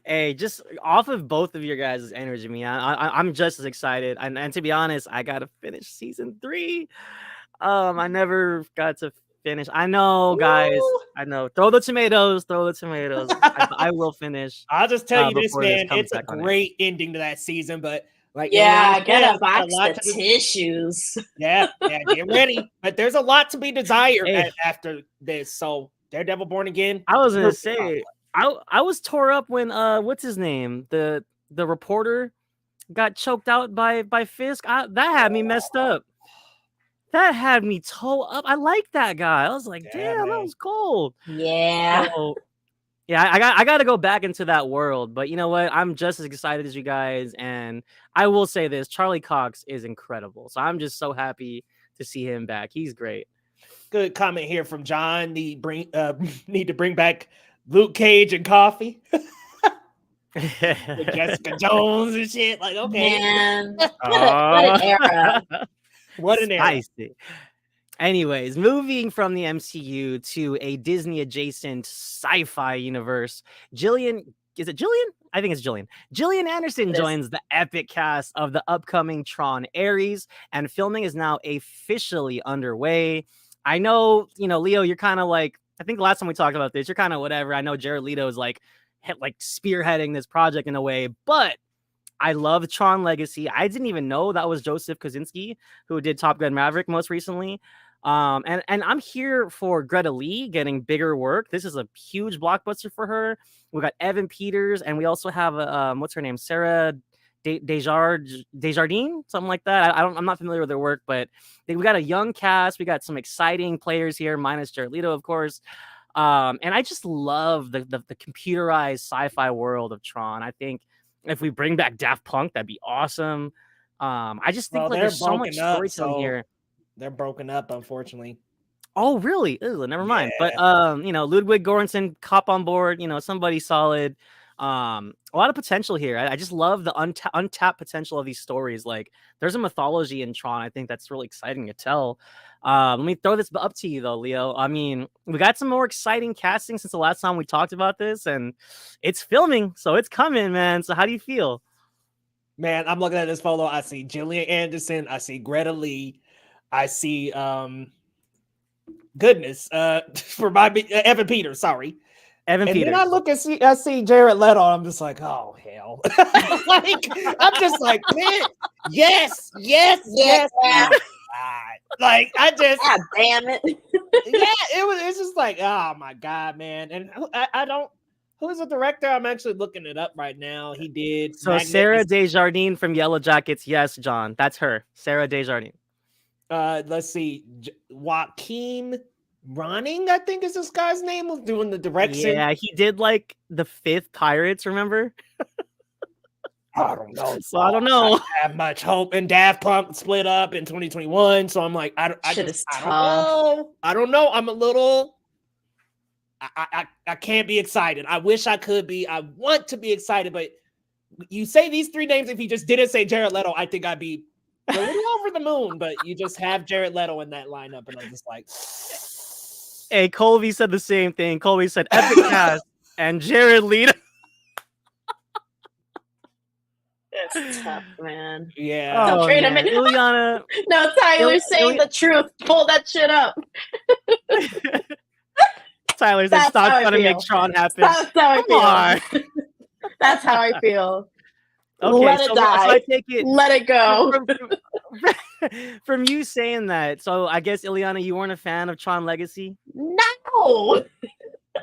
Hey, just off of both of your guys' energy, I'm just as excited. And to be honest, I gotta finish season 3. I never got to finish. I know, guys. Ooh. I know. Throw the tomatoes. I will finish. I'll just tell you this, before this man. comes It's a back on air. great ending to that season, but like, Yeah, Ileana get said, a box a lot of to tissues. yeah, get ready. But there's a lot to be desired Hey. after this. So Daredevil Born Again. I was gonna perfect say, complex. I was tore up when what's his name, the reporter got choked out by Fisk. That had me messed up. That had me toe up. I like that guy. I was like, Yeah, damn, that man. was cold. Yeah. So, yeah, I got to go back into that world. But you know what? I'm just as excited as you guys, and I will say this: Charlie Cox is incredible. So I'm just so happy to see him back. He's great. Good comment here from John. Need to bring back Luke Cage and coffee. With Jessica Jones and shit. Like, okay. Man, what an era. What an era. Spicy. Anyways, moving from the MCU to a Disney adjacent sci-fi universe, Jillian, is it Jillian? I think it's Jillian. Jillian Anderson joins the epic cast of the upcoming Tron Ares, and filming is now officially underway. I know, Leo, you're kind of like, I think the last time we talked about this, you're kind of whatever. I know Jared Leto is like spearheading this project in a way, but I love Tron Legacy. I didn't even know that was Joseph Kosinski, who did Top Gun Maverick most recently. And I'm here for Greta Lee getting bigger work. This is a huge blockbuster for her. We got Evan Peters, and we also have what's her name, Sarah Desjardins, something like that. I'm not familiar with their work, but we got a young cast. We got some exciting players here, minus Jared Leto, of course. And I just love the computerized sci-fi world of Tron. I think if we bring back Daft Punk, that'd be awesome. I just think there's so much storytelling here. They're broken up, unfortunately. Oh, really? Ew, never mind. Yeah. But Ludwig Göransson, cop on board. Somebody solid. A lot of potential here. I just love the untapped potential of these stories. Like, there's a mythology in Tron. I think that's really exciting to tell. Let me throw this up to you though, Leo. I mean, we got some more exciting casting since the last time we talked about this, and it's filming, so it's coming, man. So how do you feel? Man, I'm looking at this photo. I see Gillian Anderson. I see Greta Lee. I see goodness, for my Evan Peters. Sorry. Evan Peters. Then I look and I see Jared Leto. I'm just like, oh hell! Like, I'm just like, man, yes. Like, I just, God damn it. it's just like, oh my god, man. And I don't. Who's the director? I'm actually looking it up right now. He did. So Sarah Desjardins from Yellow Jackets. Yes, John, that's her. Sarah Desjardins. Let's see, Joaquin Ronning, I think is this guy's name, was doing the direction. Yeah, he did like the 5th Pirates, remember? I don't know. So I don't know. I don't have much hope. And Daft Punk split up in 2021, so I'm like, I don't know. I'm a little. I can't be excited. I wish I could be. I want to be excited, but you say these 3 names. If you just didn't say Jared Leto, I think I'd be a little over the moon. But you just have Jared Leto in that lineup, and I'm just like. Hey, Colby said the same thing. Colby said epic cast and Jared Leto. It's tough, man. Yeah. Oh, man. Ileana. No, Tyler's saying the truth. Pull that shit up. Tyler said, stop trying to make Tron happen. That's how I feel. That's how I feel. Okay, let it die. So I take it. Let it go. From you saying that, so I guess Ileana, you weren't a fan of Tron Legacy? No.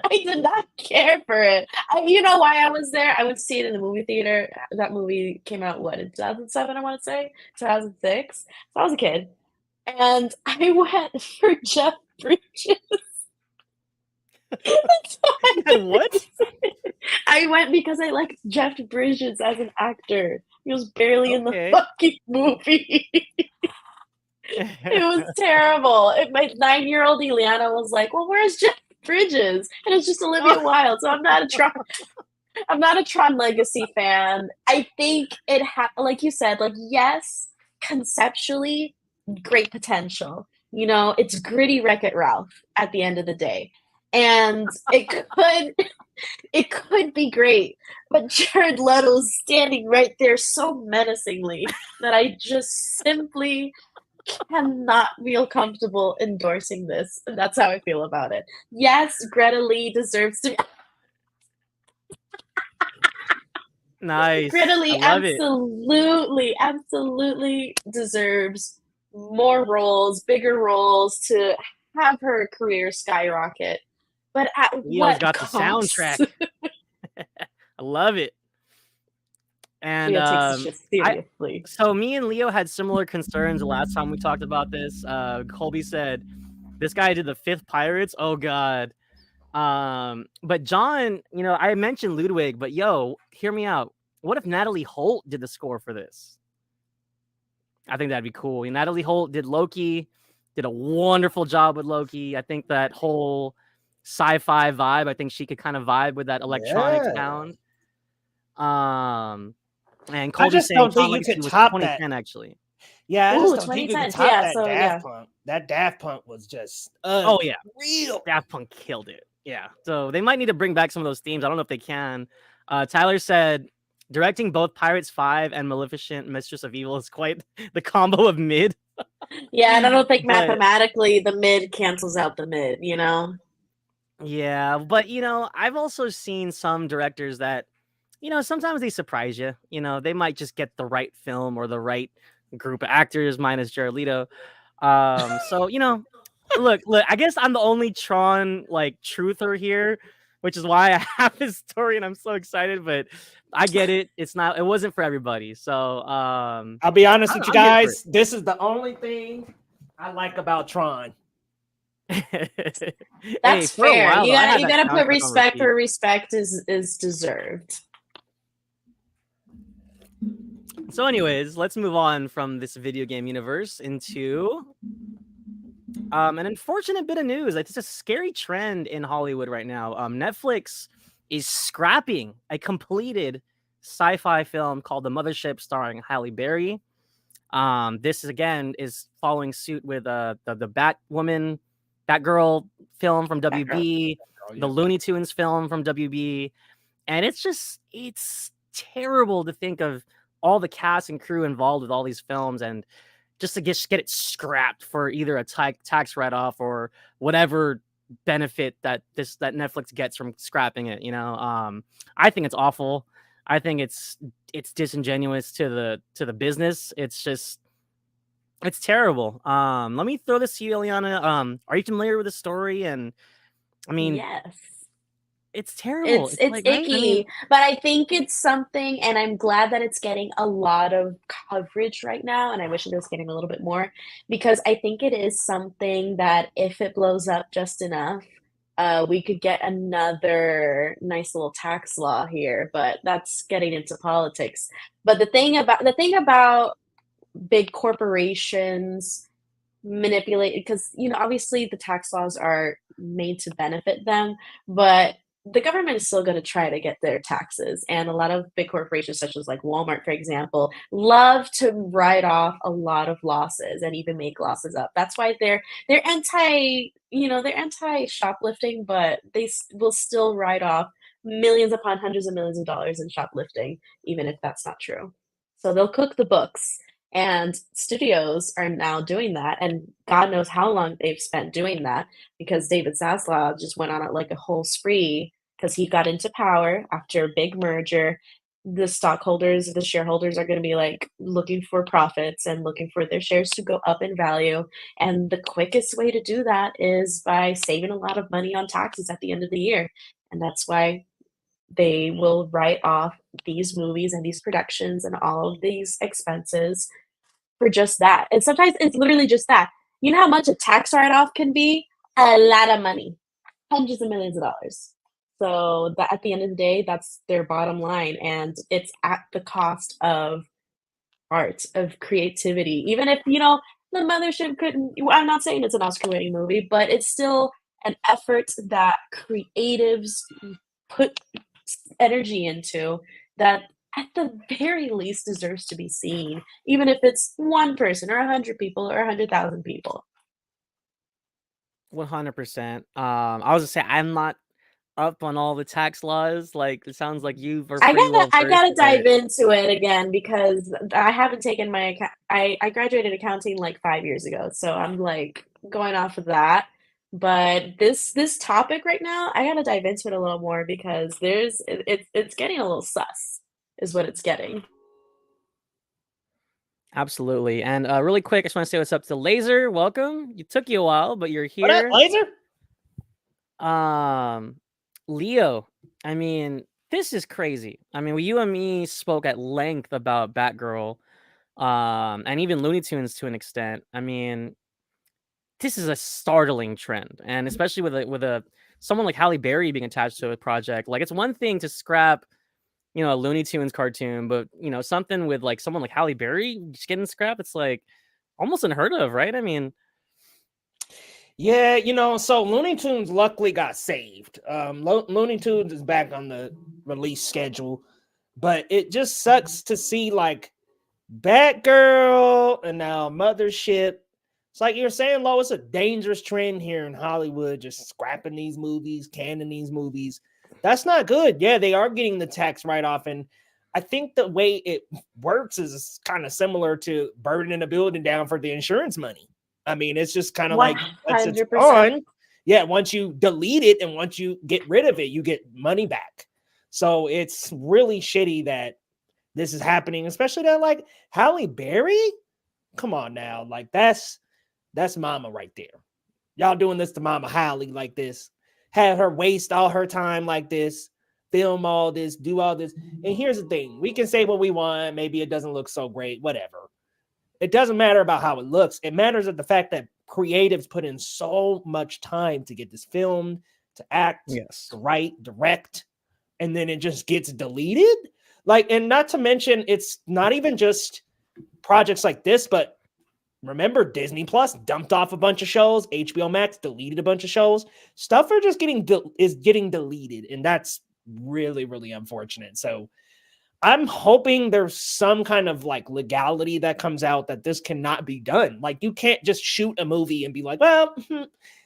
I did not care for it. You know why I was there? I went to see it in the movie theater. That movie came out, what, in 2007, I want to say? 2006? So I was a kid. And I went for Jeff Bridges. That's why And what? I went because I liked Jeff Bridges as an actor. He was barely in the Okay. fucking movie. It was terrible. My 9-year-old Eliana was like, "Well, where's Jeff Bridges?" And it's just Olivia Wilde. So I'm not a Tron Legacy fan. I think like you said, like, yes, conceptually, great potential. You know, it's gritty Wreck-It Ralph at the end of the day. And it could be great. But Jared Leto's standing right there so menacingly that I just simply cannot feel comfortable endorsing this. And that's how I feel about it. Yes, Greta Lee deserves to. Nice. Greta Lee I love it. absolutely deserves more roles, bigger roles to have her career skyrocket. But at Leo's what got cost? the soundtrack. I love it. And Leo takes this shit seriously. so me and Leo had similar concerns the last time we talked about this. Colby said, "This guy did the 5th Pirates. Oh God." But John, you know, I mentioned Ludwig, but yo, hear me out. What if Natalie Holt did the score for this? I think that'd be cool. Natalie Holt did Loki, did a wonderful job with Loki. I think that whole sci-fi vibe, I think she could kind of vibe with that electronic sound. And Colby just saying don't Tron think you Legacy could was top 2010 actually. Yeah, I Ooh, just don't think you 2010. can top Yeah, that so Daft yeah. Punk. That Daft Punk was just Oh yeah, real. Daft Punk killed it. Yeah, so they might need to bring back some of those themes. I don't know if they can. Tyler said directing both Pirates 5 and Maleficent Mistress of Evil is quite the combo of mid. Yeah, and I don't think But- mathematically the mid cancels out the mid, you know? Yeah, but you know, I've also seen some directors that, you know, sometimes they surprise you. You know, they might just get the right film or the right group of actors, minus Jared Leto. So you know, look, I guess I'm the only Tron like truther here, which is why I have this story and I'm so excited. But I get it. It wasn't for everybody. So I'll be honest with you I'm here for guys. This is the only thing I like about Tron. That's for a fair. while, You though, I had gotta that put soundtrack on respect repeat. where respect is deserved. So, anyways, let's move on from this video game universe into an unfortunate bit of news. It's a scary trend in Hollywood right now. Netflix is scrapping a completed sci-fi film called The Mothership, starring Halle Berry. This again is following suit with the Batgirl film from WB, the Looney Tunes film from WB, and it's terrible to think of all the cast and crew involved with all these films, and just to get it scrapped for either a tax write-off or whatever benefit that Netflix gets from scrapping it. You know, I think it's awful. I think it's disingenuous to the business. It's terrible. Let me throw this to you, Eliana. Are you familiar with the story? And I mean, yes. it's terrible. It's like, right? icky, I mean, but I think it's something, and I'm glad that it's getting a lot of coverage right now, and I wish it was getting a little bit more, because I think it is something that if it blows up just enough, we could get another nice little tax law here, but that's getting into politics. But the thing about big corporations manipulate, because you know obviously the tax laws are made to benefit them, but the government is still going to try to get their taxes, and a lot of big corporations such as like Walmart, for example, love to write off a lot of losses and even make losses up. That's why they're anti shoplifting, but they will still write off millions upon hundreds of millions of dollars in shoplifting, even if that's not true. So they'll cook the books. And studios are now doing that, and God knows how long they've spent doing that, because David Zaslav just went on like a whole spree because he got into power after a big merger, the stockholders, the shareholders are going to be like looking for profits and looking for their shares to go up in value. And the quickest way to do that is by saving a lot of money on taxes at the end of the year. And that's why they will write off these movies and these productions and all of these expenses for just that. And sometimes it's literally just that. You know how much a tax write off can be? A lot of money, hundreds of millions of dollars. So that at the end of the day, that's their bottom line, and it's at the cost of art, of creativity. Even if, the Mothership couldn't, well, I'm not saying it's an Oscar-winning movie, but it's still an effort that creatives put energy into that at the very least deserves to be seen, even if it's one person or 100 people or 100,000 people. 100%. I was gonna say I'm not up on all the tax laws. Like it sounds like you are I pretty well gotta I versed. gotta dive into it again because I haven't taken my account. I graduated accounting like 5 years ago, so I'm like going off of that. But this topic right now, I gotta dive into it a little more because it's getting a little sus, is what it's getting. Absolutely. And really quick, I just want to say what's up to Laser. Welcome. It took you a while, but you're What up, here. Laser? Leo. I mean, this is crazy. I mean, you and me spoke at length about Batgirl, and even Looney Tunes to an extent. I mean, this is a startling trend, and especially with someone like Halle Berry being attached to a project. Like, it's one thing to scrap, a Looney Tunes cartoon, but something with like someone like Halle Berry just getting scrapped. It's like almost unheard of, right? I mean, Yeah, so Looney Tunes luckily got saved. Looney Tunes is back on the release schedule, but it just sucks to see like Batgirl and now Mothership. It's like you're saying, Lo, it's a dangerous trend here in Hollywood, just scrapping these movies, canning these movies. That's not good. Yeah, they are getting the tax write-off, and I think the way it works is kind of similar to burning a building down for the insurance money. I mean, it's just kind of like once it's 100%. on, yeah, once you delete it and once you get rid of it, you get money back. So it's really shitty that this is happening, especially that like Halle Berry. Come on now, like that's mama right there. Y'all doing this to Mama Halle like this, have her waste all her time like this, film all this, do all this. And here's the thing: we can say what we want. Maybe it doesn't look so great, whatever. It doesn't matter about how it looks. It matters at the fact that creatives put in so much time to get this filmed, to act, yes, to write, direct, and then it just gets deleted. Like, and not to mention, it's not even just projects like this, but remember Disney Plus dumped off a bunch of shows, HBO Max deleted a bunch of shows. Stuff are just getting deleted, and that's really, really unfortunate. So I'm hoping there's some kind of like legality that comes out that this cannot be done. Like you can't just shoot a movie and be like, well,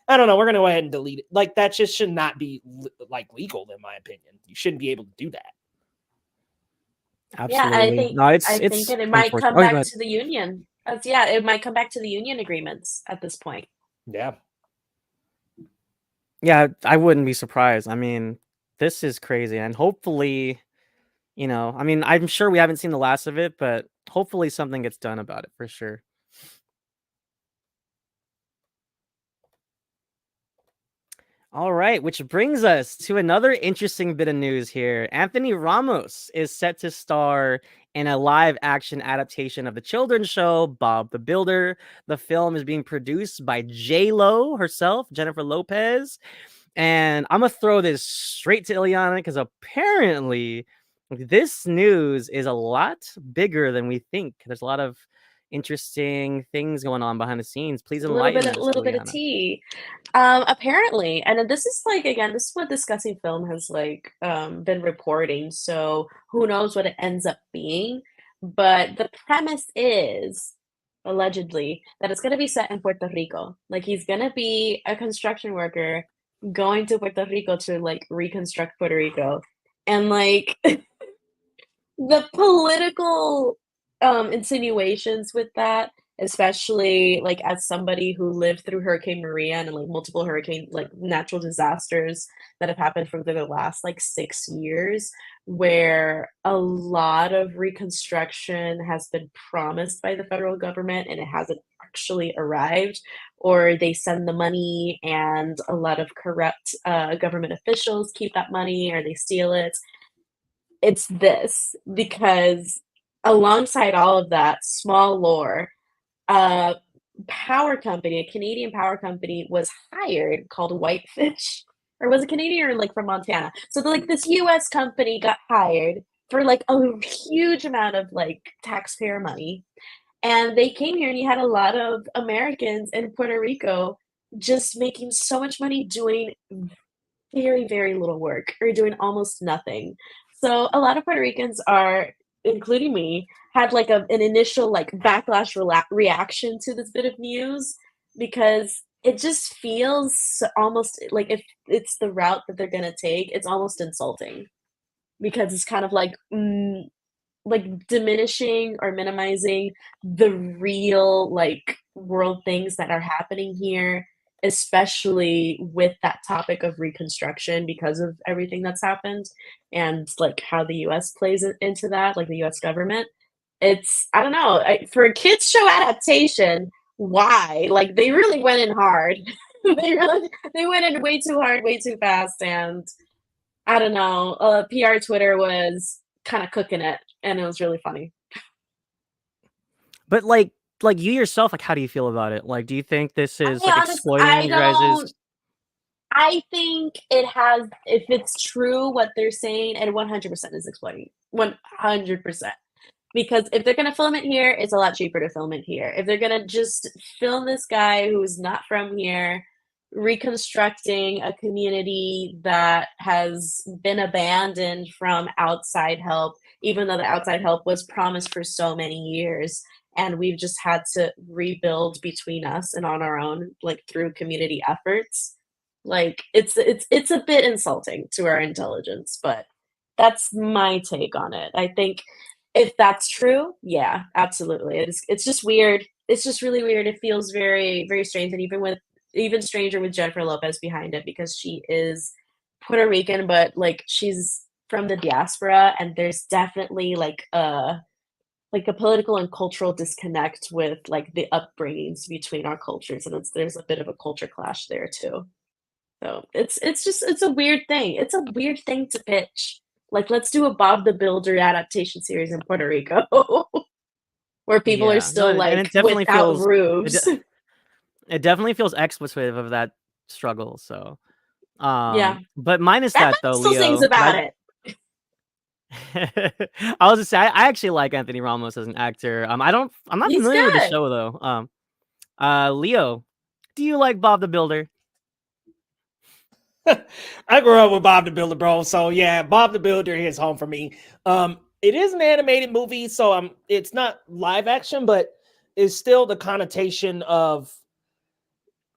I don't know, we're gonna go ahead and delete it. Like that just should not be like legal, in my opinion. You shouldn't be able to do that. Yeah, absolutely. No, I it's think it might unfortunate. come Oh, go back ahead. to the union. Yeah, it might come back to the union agreements at this point. Yeah. Yeah, I wouldn't be surprised. I mean, this is crazy, and hopefully, I mean, I'm sure we haven't seen the last of it, but hopefully something gets done about it for sure. All right, which brings us to another interesting bit of news here. Anthony Ramos is set to star in a live action adaptation of the children's show Bob the Builder. The film is being produced by J-Lo herself, Jennifer Lopez. And I'm going to throw this straight to Ileana because apparently this news is a lot bigger than we think. There's a lot of interesting things going on behind the scenes. Please enlighten us, A little bit of Ileana. tea. Apparently, and then this is like again, this is what Discussing Film has like been reporting. So who knows what it ends up being? But the premise is allegedly that it's gonna be set in Puerto Rico. Like he's gonna be a construction worker going to Puerto Rico to like reconstruct Puerto Rico, and like the political insinuations with that especially like as somebody who lived through Hurricane Maria and like multiple hurricane like natural disasters that have happened for the last like 6 years, where a lot of reconstruction has been promised by the federal government and it hasn't actually arrived, or they send the money and a lot of corrupt government officials keep that money or they steal it. It's this because alongside all of that small lore, a power company, a Canadian power company was hired called Whitefish, or was it Canadian or like from Montana? So like this US company got hired for like a huge amount of like taxpayer money. And they came here and you had a lot of Americans in Puerto Rico just making so much money doing very, very little work or doing almost nothing. So a lot of Puerto Ricans are, including me, had like an initial like backlash reaction to this bit of news because it just feels almost like if it's the route that they're gonna take, it's almost insulting because it's kind of like diminishing or minimizing the real like world things that are happening here, especially with that topic of reconstruction because of everything that's happened and like how the US plays into that, like the US government. It's I don't know, for a kids show adaptation, why? Like they really went in hard. They went in way too hard, way too fast, and I don't know. PR Twitter was kind of cooking it, and it was really funny. But like you yourself, like how do you feel about it? Like, do you think this is like Honestly, exploiting your guys's? I think it has. If it's true what they're saying, it 100% is exploiting. 100%. Because if they're gonna film it here, it's a lot cheaper to film it here. If they're gonna just film this guy who's not from here, reconstructing a community that has been abandoned from outside help, even though the outside help was promised for so many years, and we've just had to rebuild between us and on our own, like through community efforts. Like it's a bit insulting to our intelligence, but that's my take on it. I think if that's true, yeah, absolutely. It's just weird. It's just really weird. It feels very, very strange. And even stranger with Jennifer Lopez behind it because she is Puerto Rican, but like she's from the diaspora and there's definitely like a political and cultural disconnect with like the upbringings between our cultures. And there's a bit of a culture clash there too. So it's a weird thing. It's a weird thing to pitch. Like, let's do a Bob the Builder adaptation series in Puerto Rico where people are Yeah, no, still and like it definitely without feels roofs. it definitely feels expletive of that struggle. So, Yeah. but minus Batman that though, still sings Leo, about it. I was just say I actually like Anthony Ramos as an actor. I'm not He's familiar with the good. show though. Leo, do you like Bob the Builder? I grew up with Bob the Builder, bro. So yeah, Bob the Builder is home for me. It is an animated movie, so it's not live action, but it's still the connotation of.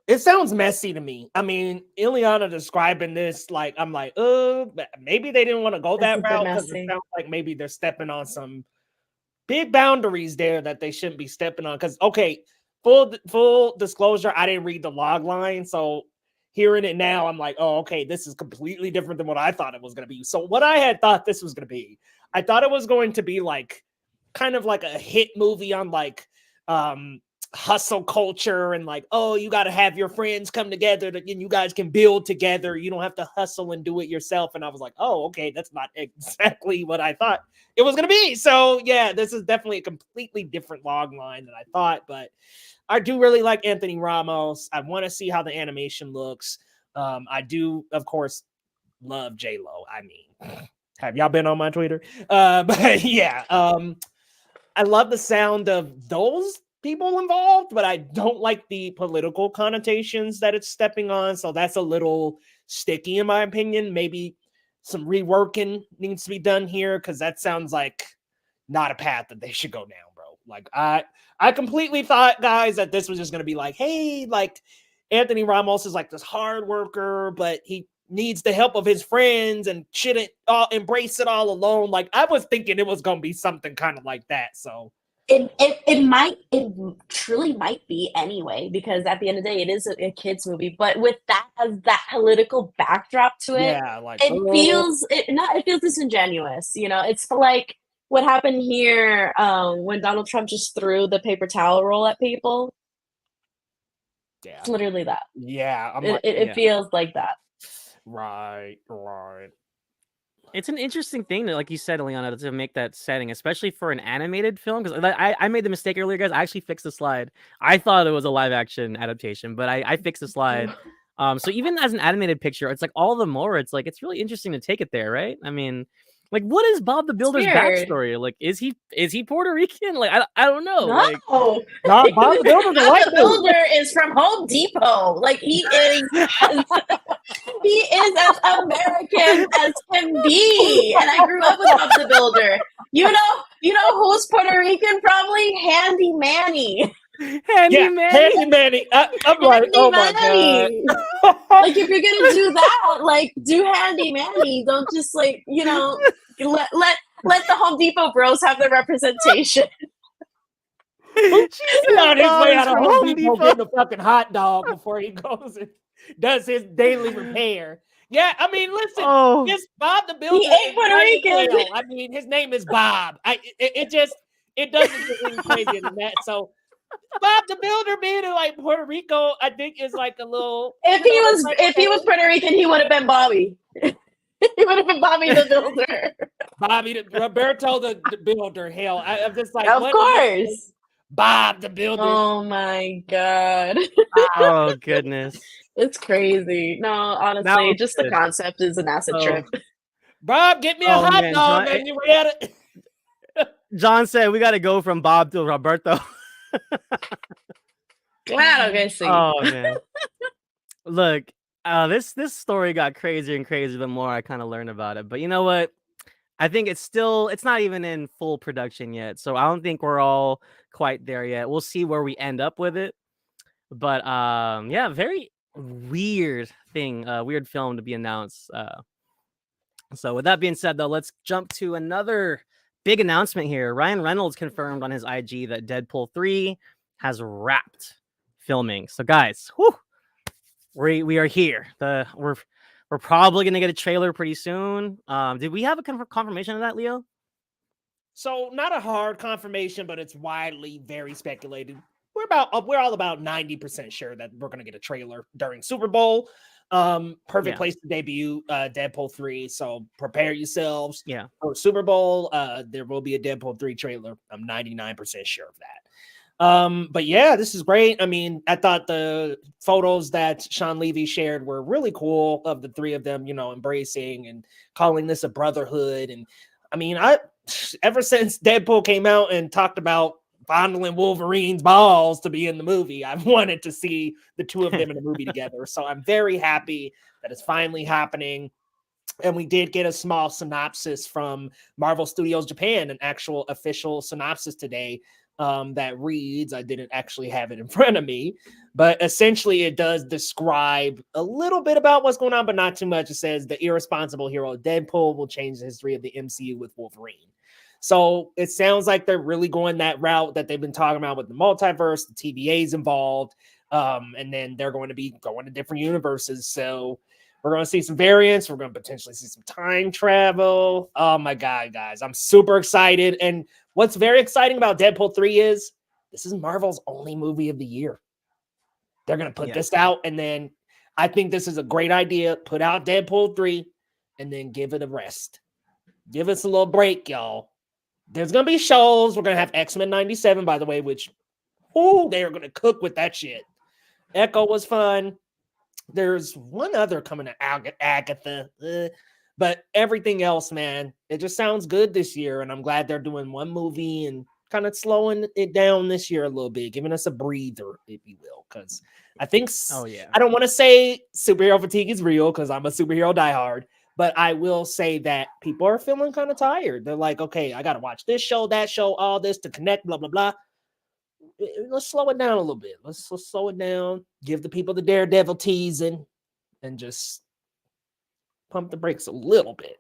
It sounds messy to me. I mean, Ileana describing this like I'm like, maybe they didn't want to go It's a that bit route because it messy. sounds like maybe they're stepping on some big boundaries there that they shouldn't be stepping on. Because okay, full disclosure, I didn't read the log line, so hearing it now, I'm like, oh, okay, this is completely different than what I thought it was going to be. So what I had thought this was going to be, I thought it was going to be like kind of like a hit movie on like hustle culture and like, oh, you got to have your friends come together and you guys can build together. You don't have to hustle and do it yourself. And I was like, oh, okay, that's not exactly what I thought it was going to be. So yeah, this is definitely a completely different log line than I thought, but I do really like Anthony Ramos. I want to see how the animation looks. I do, of course, love J-Lo. I mean, have y'all been on my Twitter? But yeah, I love the sound of those people involved, but I don't like the political connotations that it's stepping on. So that's a little sticky in my opinion. Maybe some reworking needs to be done here because that sounds like not a path that they should go down, bro. Like I completely thought, guys, that this was just gonna be like, hey, like Anthony Ramos is like this hard worker, but he needs the help of his friends and shouldn't embrace it all alone. Like I was thinking it was gonna be something kind of like that. So It truly might be anyway, because at the end of the day, it is a kids movie. But with that as that political backdrop to it, Yeah, like it feels disingenuous. You know, it's like what happened here when Donald Trump just threw the paper towel roll at people. yeah, It's literally that. yeah. I'm It, like, it, it Yeah. feels like that. right. It's an interesting thing that, like you said, Leona, to make that setting, especially for an animated film. Because I made the mistake earlier, guys. I actually fixed the slide. I thought it was a live action adaptation, but I fixed the slide. So even as an animated picture, it's like all the more. It's like it's really interesting to take it there, right? I mean, like, what is Bob the Builder's weird. backstory? Like, is he Puerto Rican? Like, I don't know. No, Like, No, Bob the Builder's a Bob white the dude. Builder is from Home Depot. Like he is as American as can be. And I grew up with Bob the Builder. You know who's Puerto Rican? Probably Handy Manny. Handy Manny. Handy Manny. I'm like, Handy oh my Manny. god. Like if you're gonna do that, like do Handy Manny. Don't just like let the Home Depot bros have their representation. He's on his way out of from Home Depot getting a fucking hot dog before he goes and does his daily repair. Yeah, I mean, listen, Oh, this Bob the Builder He ain't is Puerto white as Rican. hell. I mean, his name is Bob. It doesn't get any crazier than that. So Bob the Builder being in like Puerto Rico, I think is like a little. If he was Puerto Rican, he would have been Bobby. He would have been Bobby the Builder. Bobby, Roberto the Builder. Hell, I'm just like, Of what course. Bob the Builder. Oh my god. oh goodness. It's crazy. No, honestly, was just the good. concept is an acid trip. Bob, get me a hot man, dog, John, and you read it. John said we got to go from Bob to Roberto. Claro que sí. Oh man. Look, this story got crazier and crazier the more I kind of learned about it. But you know what? I think it's not even in full production yet. So I don't think we're all quite there yet. We'll see where we end up with it. But yeah, very weird thing, weird film to be announced. So with that being said, though, let's jump to another big announcement here. Ryan Reynolds confirmed on his IG that Deadpool 3 has wrapped filming. So guys, we are here. We're probably gonna get a trailer pretty soon. Did we have a confirmation of that, Leo? So not a hard confirmation, but it's widely very speculated. We're all about 90% sure that we're gonna get a trailer during Super Bowl. Perfect place to debut Deadpool 3. So prepare yourselves. Yeah. For Super Bowl. There will be a Deadpool 3 trailer. I'm 99% sure of that. But yeah, this is great. I mean, I thought the photos that Sean Levy shared were really cool of the three of them, embracing and calling this a brotherhood. And I mean, ever since Deadpool came out and talked about fondling Wolverine's balls to be in the movie, I've wanted to see the two of them in a movie together. So I'm very happy that it's finally happening. And we did get a small synopsis from Marvel Studios Japan, an actual official synopsis today. That reads, I didn't actually have it in front of me, but essentially it does describe a little bit about what's going on, but not too much. It says the irresponsible hero Deadpool will change the history of the MCU with Wolverine. So it sounds like they're really going that route that they've been talking about with the multiverse, the TVA's involved, and then they're going to be going to different universes. So we're going to see some variants. We're going to potentially see some time travel. Oh my God, guys. I'm super excited. And what's very exciting about Deadpool 3 is this is Marvel's only movie of the year. They're going to put this out. And then I think this is a great idea. Put out Deadpool 3 and then give it a rest. Give us a little break, y'all. There's going to be shows. We're going to have X-Men 97, by the way, which, they are going to cook with that shit. Echo was fun. There's one other coming to Agatha, but everything else, man, it just sounds good this year. And I'm glad they're doing one movie and kind of slowing it down this year a little bit, giving us a breather, if you will. Because I think, I don't want to say superhero fatigue is real because I'm a superhero diehard, but I will say that people are feeling kind of tired. They're like, okay, I got to watch this show, that show, all this to connect, blah, blah, blah. Let's slow it down a little bit. Let's slow it down. Give the people the Daredevil teasing and just pump the brakes a little bit.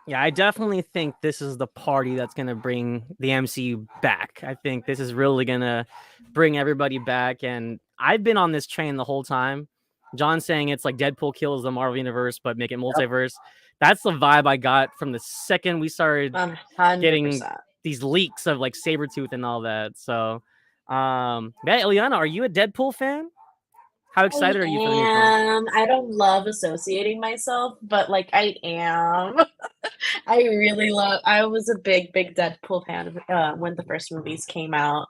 Yeah, I definitely think this is the party that's going to bring the MCU back. I think this is really going to bring everybody back. And I've been on this train the whole time. John saying it's like Deadpool kills the Marvel Universe, but make it multiverse. That's the vibe I got from the second we started 100%. getting these leaks of like Sabretooth and all that. So, yeah, Eliana, are you a Deadpool fan? How excited are you for the new film? I don't love associating myself, but like I am. I really love. I was a big Deadpool fan when the first movies came out,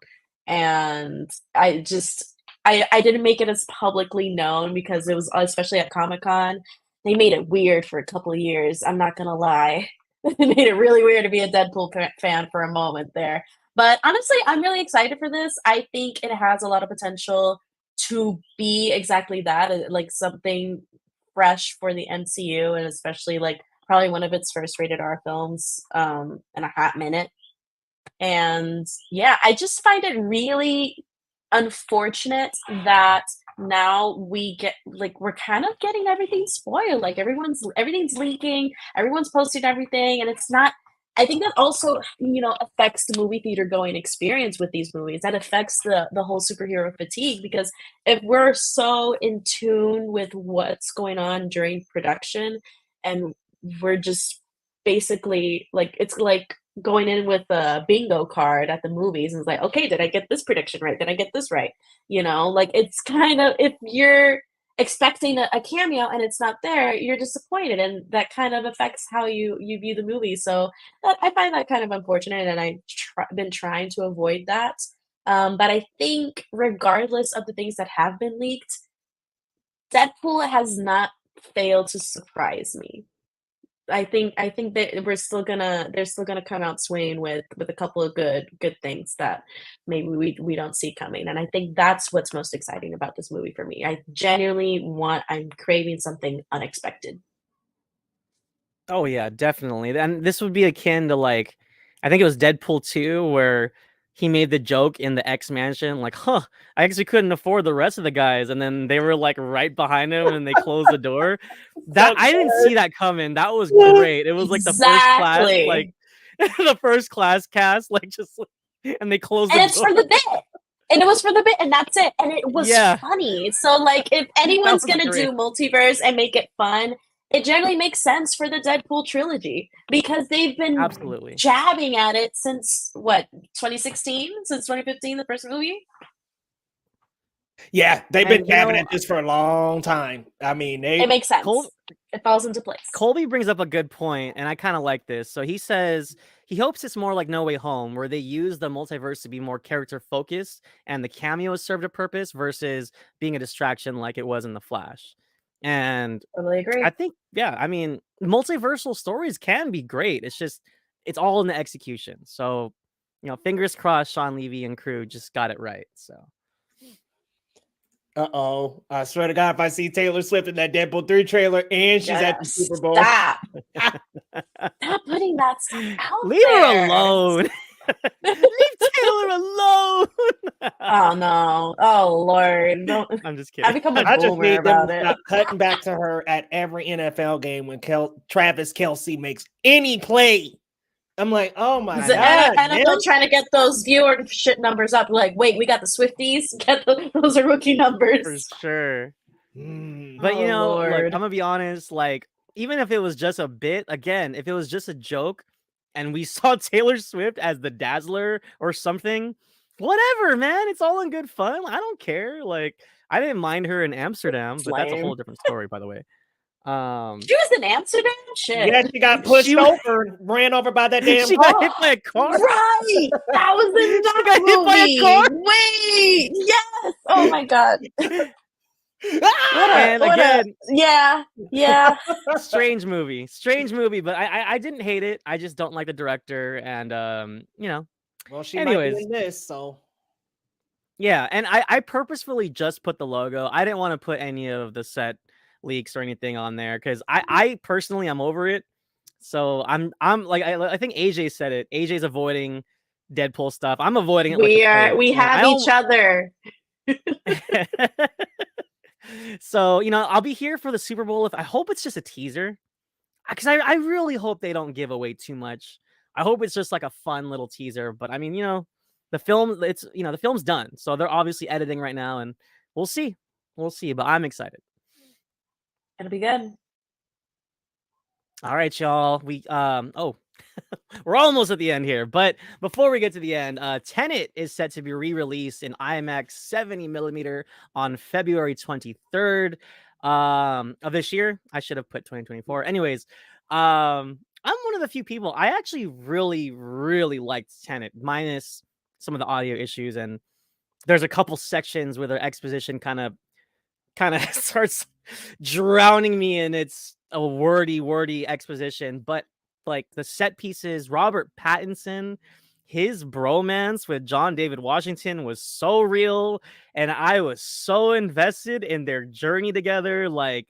and I didn't make it as publicly known because it was especially at Comic-Con. They made it weird for a couple of years. I'm not gonna lie. They made it really weird to be a Deadpool fan for a moment there. But honestly, I'm really excited for this. I think it has a lot of potential to be exactly that, like something fresh for the MCU, and especially like probably one of its first rated R films in a hot minute. And yeah, I just find it really unfortunate that now we get like we're kind of getting everything spoiled. Like everything's leaking, everyone's posting everything, and it's not. I think that also, affects the movie theater going experience with these movies. That affects the whole superhero fatigue because if we're so in tune with what's going on during production and we're just basically like it's like going in with a bingo card at the movies and it's like, okay, did I get this prediction right? Did I get this right? Like it's kind of if you're expecting a cameo and it's not there, you're disappointed, and that kind of affects how you view the movie. So I find that kind of unfortunate, and I've been trying to avoid that. But I think regardless of the things that have been leaked, Deadpool has not failed to surprise me. I think that they're still gonna come out swinging with a couple of good things that maybe we don't see coming. And I think that's what's most exciting about this movie for me. I'm craving something unexpected. Oh yeah, definitely. And this would be akin to like, I think it was Deadpool 2 where he made the joke in the X mansion, like, huh, I actually couldn't afford the rest of the guys, and then they were like right behind him and they closed the door. That So I didn't good. see that coming. That was great. It was like the first class, like Exactly. the first class cast, like just and they closed And the it's door. for the bit. And it was for the bit, and that's it. And it was Yeah, funny. So, like, if that anyone's was gonna do great. multiverse and make it fun, it generally makes sense for the Deadpool trilogy because they've been Absolutely. jabbing at it since what 2016, since 2015, the first movie. Yeah, they've been And jabbing at this for a long time. I mean, It makes sense. Cole It falls into place. Colby brings up a good point, and I kind of like this. So he says he hopes it's more like No Way Home, where they use the multiverse to be more character focused, and the cameos served a purpose versus being a distraction like it was in The Flash. And Totally I agree. think, yeah, I mean, multiversal stories can be great. It's just it's all in the execution. So, fingers crossed, Sean Levy and crew just got it right. So. uh-oh. I swear to God, if I see Taylor Swift in that Deadpool 3 trailer and she's at the Super Bowl. Stop. Stop putting that stuff out Leave her there. alone. Leave Taylor alone. Oh no. Oh Lord. Don't I'm just I kidding. become a I just boomer need them about to it. stop cutting back to her at every NFL game when Travis Kelce makes any play. I'm like, oh my I The know. God, man. NFL trying to get those viewership numbers up. Like, wait, we got the Swifties. Those are rookie For numbers. sure. Mm. But Oh look, Lord. I'm gonna be honest, like, even if it was just a bit, again, if it was just a joke and we saw Taylor Swift as the Dazzler or something, whatever, man. It's all in good fun. I don't care. Like, I didn't mind her in Amsterdam, but that's a whole Lame. different story, by the way. She was in Amsterdam? Shit. Yeah, she got She pushed over and ran over by that damn she car. got hit by a car. Right. That was in She that got hit by a movie. car. Wait. Yes. Oh my God. And again, Yeah. strange movie, but I didn't hate it. I just don't like the director, and Well, she might be anyways, in this, so yeah. And I purposefully just put the logo. I didn't want to put any of the set leaks or anything on there because I personally I'm over it. So I'm like I think AJ said it. AJ's avoiding Deadpool stuff. I'm avoiding it like the plague. We have each other. So, I'll be here for the Super Bowl. I hope it's just a teaser. because I really hope they don't give away too much. I hope it's just like a fun little teaser. But I mean, the film, the film's done, so they're obviously editing right now, and we'll see. We'll see. But I'm excited. It'll be good. All right, y'all. We're almost at the end here, but before we get to the end, Tenet is set to be re-released in IMAX 70 millimeter on February 23rd of this year. I should have put 2024. Anyways, I'm one of the few people. I actually really, really liked Tenet, minus some of the audio issues, and there's a couple sections where their exposition kind of starts drowning me in its a wordy exposition, but like the set pieces, Robert Pattinson, his bromance with John David Washington was so real, and I was so invested in their journey together. Like,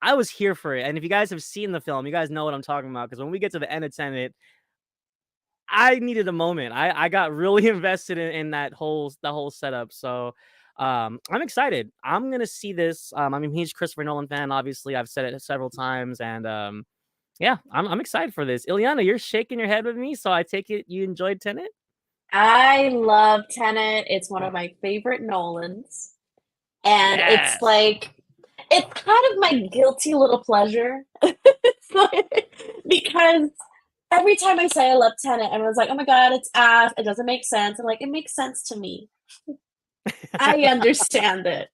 I was here for it. And if you guys have seen the film, you guys know what I'm talking about, because when we get to the end of Tenet, I needed a moment. I got really invested in that whole setup. So I'm excited. I'm gonna see this. I'm a huge Christopher Nolan fan. Obviously, I've said it several times, and yeah, I'm excited for this. Ileana, you're shaking your head with me, so I take it you enjoyed Tenet. I love Tenet. It's one of my favorite Nolans, and Yes. it's like it's kind of my guilty little pleasure. It's like, because every time I say I love Tenet, everyone's like, "Oh my god, it's ass. It doesn't make sense." I'm like, "It makes sense to me. I understand it."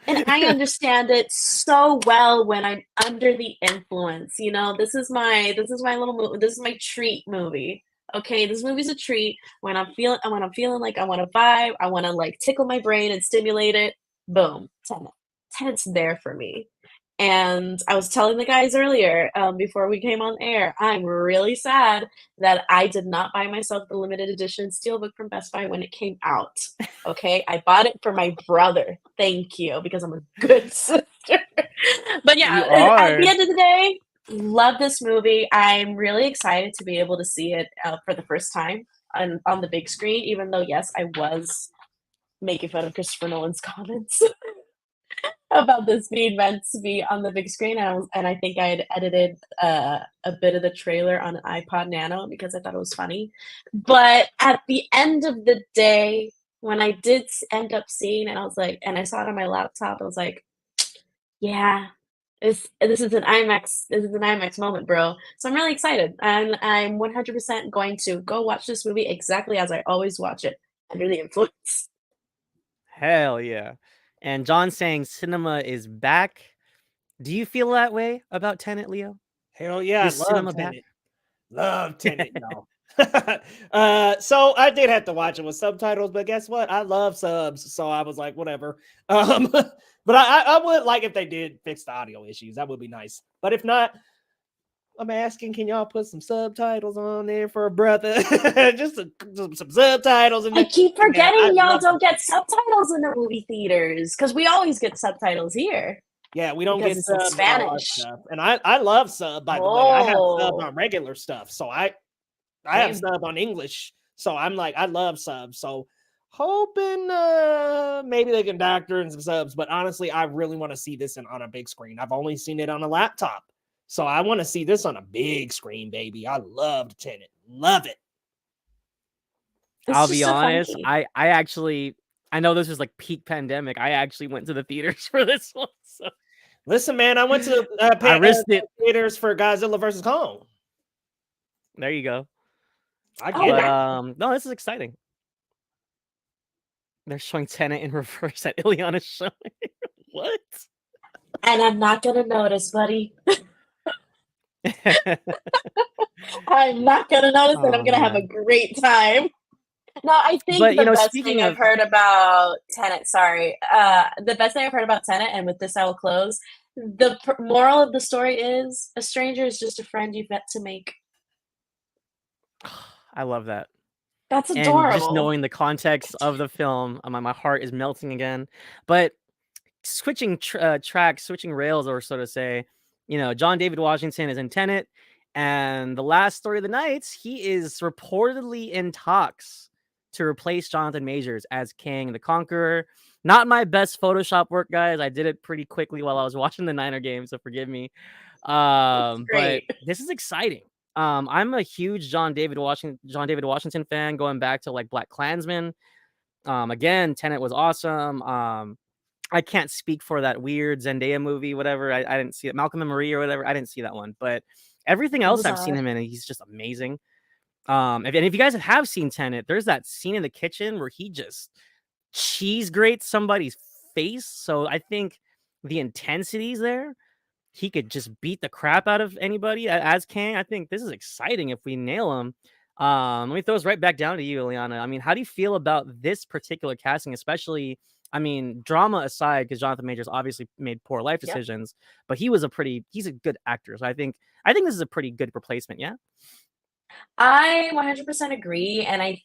And I understand it so well when I'm under the influence. This is my little movie. This is my treat movie. Okay, this movie's a treat when I'm feeling like I want to vibe, I want to like tickle my brain and stimulate it. Boom, Tenet. Tenet's there for me. And I was telling the guys earlier, before we came on air, I'm really sad that I did not buy myself the limited edition steelbook from Best Buy when it came out. Okay, I bought it for my brother. Thank you, because I'm a good sister. But yeah, You at the are. end of the day, love this movie. I'm really excited to be able to see it for the first time on the big screen, even though, yes, I was making fun of Christopher Nolan's comments about this being meant to be on the big screen, and I think I had edited a bit of the trailer on an iPod Nano because I thought it was funny. But at the end of the day, when I did end up seeing it, I was like, and I saw it on my laptop, I was like, yeah, this is an IMAX. This is an IMAX moment, bro. So I'm really excited, and I'm 100% going to go watch this movie exactly as I always watch it, under the influence. Hell yeah. And John saying cinema is back. Do you feel that way about Tenet, Leo? Hell yeah, Is I love cinema back? Tenet. Love Tenet, y'all. So I did have to watch it with subtitles, but guess what? I love subs, so I was like, whatever. But I would like if they did fix the audio issues. That would be nice. But if not, I'm asking, can y'all put some subtitles on there for a brother? Just some subtitles. I keep forgetting y'all don't it. get subtitles in the movie theaters, because we always get subtitles here Yeah, we don't because get it's in subs on all our Spanish. stuff. And I love sub, by the way. I have sub Oh, on regular stuff. So I have same. sub on English. So I'm like, I love subs. So hoping maybe they can doctor in some subs. But honestly, I really want to see this on a big screen. I've only seen it on a laptop. So I want to see this on a big screen, baby. I loved Tenet. Love it. It's I'll just be so honest. funky. I actually, I know this was like peak pandemic. I actually went to the theaters for this one. So Listen, man, I went to I risked it. theaters for Godzilla versus Kong. There you go. I Oh, get But it. no, this is exciting. They're showing Tenet in reverse that Ileana's showing. What? and I'm not gonna notice, buddy. I'm not gonna notice, and I'm Oh gonna have a man. great time. No, I think But the best speaking thing I've of, heard about Tenet, sorry, the best thing I've heard about Tenet, and with this I will close, the moral of the story is a stranger is just a friend you've met to make. I love that. That's And just adorable. knowing the context of the film, my heart is melting again. But switching tracks, switching rails, or so to say, John David Washington is in Tenet, and the last story of the night, he is reportedly in talks to replace Jonathan Majors as Kang the Conqueror. Not my best Photoshop work, guys. I did it pretty quickly while I was watching the Niner game, so forgive me. But great. this is exciting. I'm a huge John David Washington fan, going back to like Black Klansman. Again, Tenet was awesome. I can't speak for that weird Zendaya movie, whatever. I didn't see it. Malcolm and Marie or whatever. I didn't see that one, but everything It else was I've seen odd. him in, he's just amazing. If you guys have seen Tenet, there's that scene in the kitchen where he just cheese grates somebody's face. So I think the intensity's there. He could just beat the crap out of anybody as Kang. I think this is exciting if we nail him. Let me throw this right back down to you, Ileana. I mean, how do you feel about this particular casting, especially? I mean, drama aside, because Jonathan Majors obviously made poor life Yep. decisions, but he's a good actor. So I think this is a pretty good replacement. Yeah. I 100% agree, and I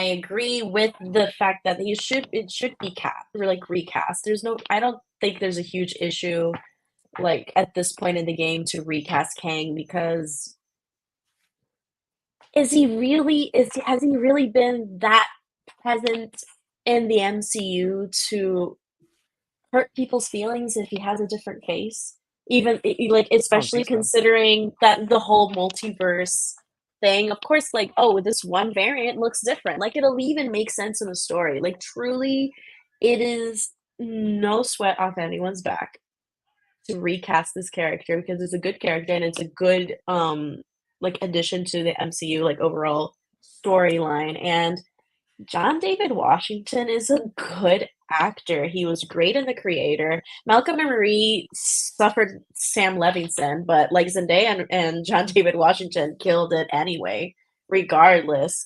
agree with the fact that it should be recast. I don't think there's a huge issue like at this point in the game to recast Kang, because has he really been that present in the MCU to hurt people's feelings if he has a different face? Even like, especially think so. considering that the whole multiverse thing, of course, like, oh, this one variant looks different. Like, it'll even make sense in the story. Like, truly, it is no sweat off anyone's back to recast this character, because it's a good character and it's a good like addition to the MCU like overall storyline. And John David Washington is a good actor. He was great in The Creator. Malcolm and Marie suffered Sam Levinson, but like Zendaya and John David Washington killed it anyway, regardless.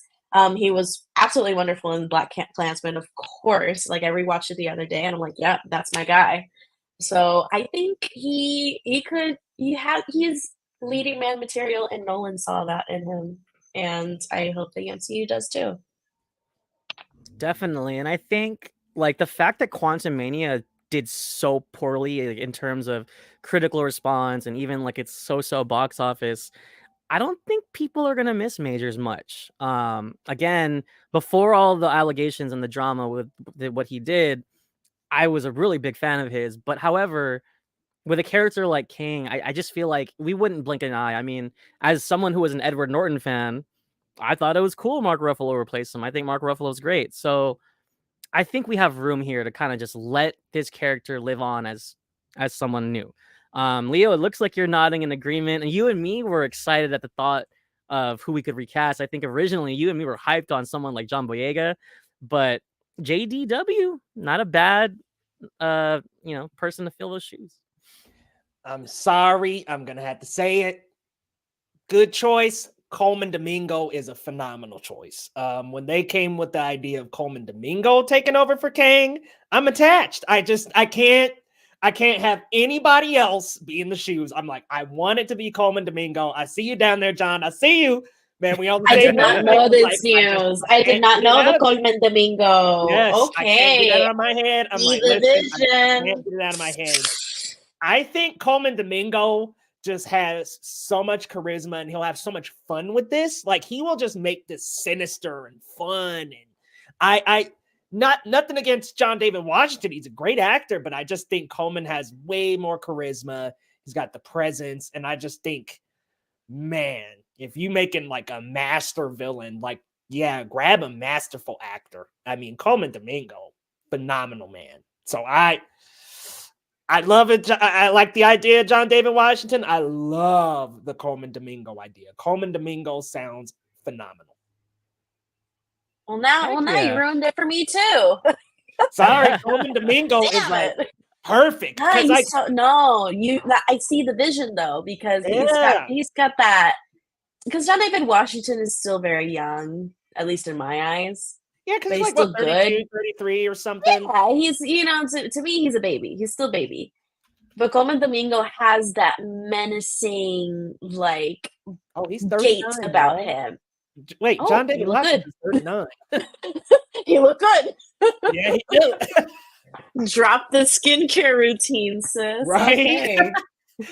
He was absolutely wonderful in Black Klansman, of course. Like, I rewatched it the other day and I'm like, yeah, that's my guy. So I think he's leading man material, and Nolan saw that in him. And I hope the MCU does too. Definitely. And I think like the fact that Quantum Mania did so poorly in terms of critical response and even like its so-so box office, I don't think people are gonna miss Majors much. Again, before all the allegations and the drama with what he did, I was a really big fan of his. But however, with a character like Kang, I just feel like we wouldn't blink an eye. I mean, as someone who was an Edward Norton fan, I thought it was cool Mark Ruffalo replaced him. I think Mark Ruffalo's great. So I think we have room here to kind of just let this character live on as someone new. Leo, it looks like you're nodding in agreement, and you and me were excited at the thought of who we could recast. I think originally you and me were hyped on someone like John Boyega, but JDW, not a bad person to fill those shoes. I'm sorry, I'm gonna have to say it. Good choice. Coleman Domingo is a phenomenal choice. When they came with the idea of Coleman Domingo taking over for Kang, I'm attached. I can't have anybody else be in the shoes. I'm like, I want it to be Coleman Domingo. I see you down there, John. I see you. Man, we all. I did not know this news. I did not know the Coleman Domingo. Yes, okay. I can't get that out of my head. I'm like, listen, I can't get it out of my head. I think Coleman Domingo just has so much charisma and he'll have so much fun with this. Like, he will just make this sinister and fun. And nothing against John David Washington. He's a great actor, but I just think Coleman has way more charisma. He's got the presence. And I just think, man, if you making like a master villain, like, yeah, grab a masterful actor. I mean, Coleman Domingo, phenomenal man. So I love it. I like the idea of John David Washington. I love the Coleman Domingo idea. Coleman Domingo sounds phenomenal. Well, now you ruined it for me too. Sorry, Coleman Domingo is like perfect. I see the vision though, because he's got that. Because John David Washington is still very young, at least in my eyes. Yeah, because he's like still 32, 33 or something. Yeah, he's, to me, he's a baby. He's still baby. But Coleman Domingo has that menacing, like, he's gait about him. Wait, John David Washington's 39. He looked good. Yeah, he did. Drop the skincare routine, sis. Right. Okay.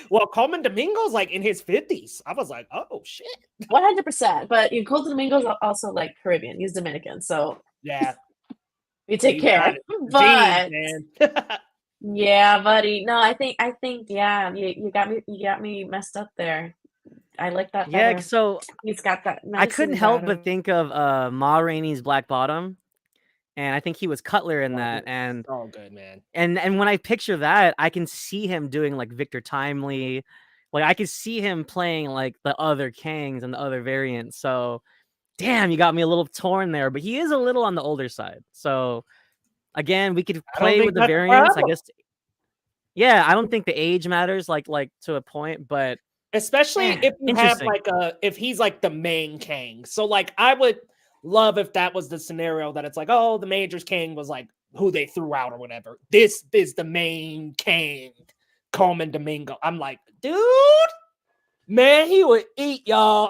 Well, Coleman Domingo's like in his 50s. I was like, oh shit. 100%. But Colton Domingo's also like Caribbean. He's Dominican, so Yeah, we take you got care. it. But Genes, man. yeah, buddy. No, I think yeah, you got me messed up there. I like that Yeah, better. so He's got that I couldn't medicine help about but him. think of Ma Rainey's Black Bottom, and I think he was Cutler in that. And Oh, good, man. and when I picture that, I can see him doing like Victor Timely, like I can see him playing like the other Kangs and the other variants. So, damn, you got me a little torn there, but he is a little on the older side. So, again, we could I don't play think with the that's a variants. I problem. guess. Yeah, I don't think the age matters like to a point, but Especially man, if you have interesting. if he's like the main Kang. So like I would love if that was the scenario that it's like, oh, the Major's Kang was like who they threw out or whatever. This is the main Kang, Coleman Domingo. I'm like, dude, man, he would eat, y'all.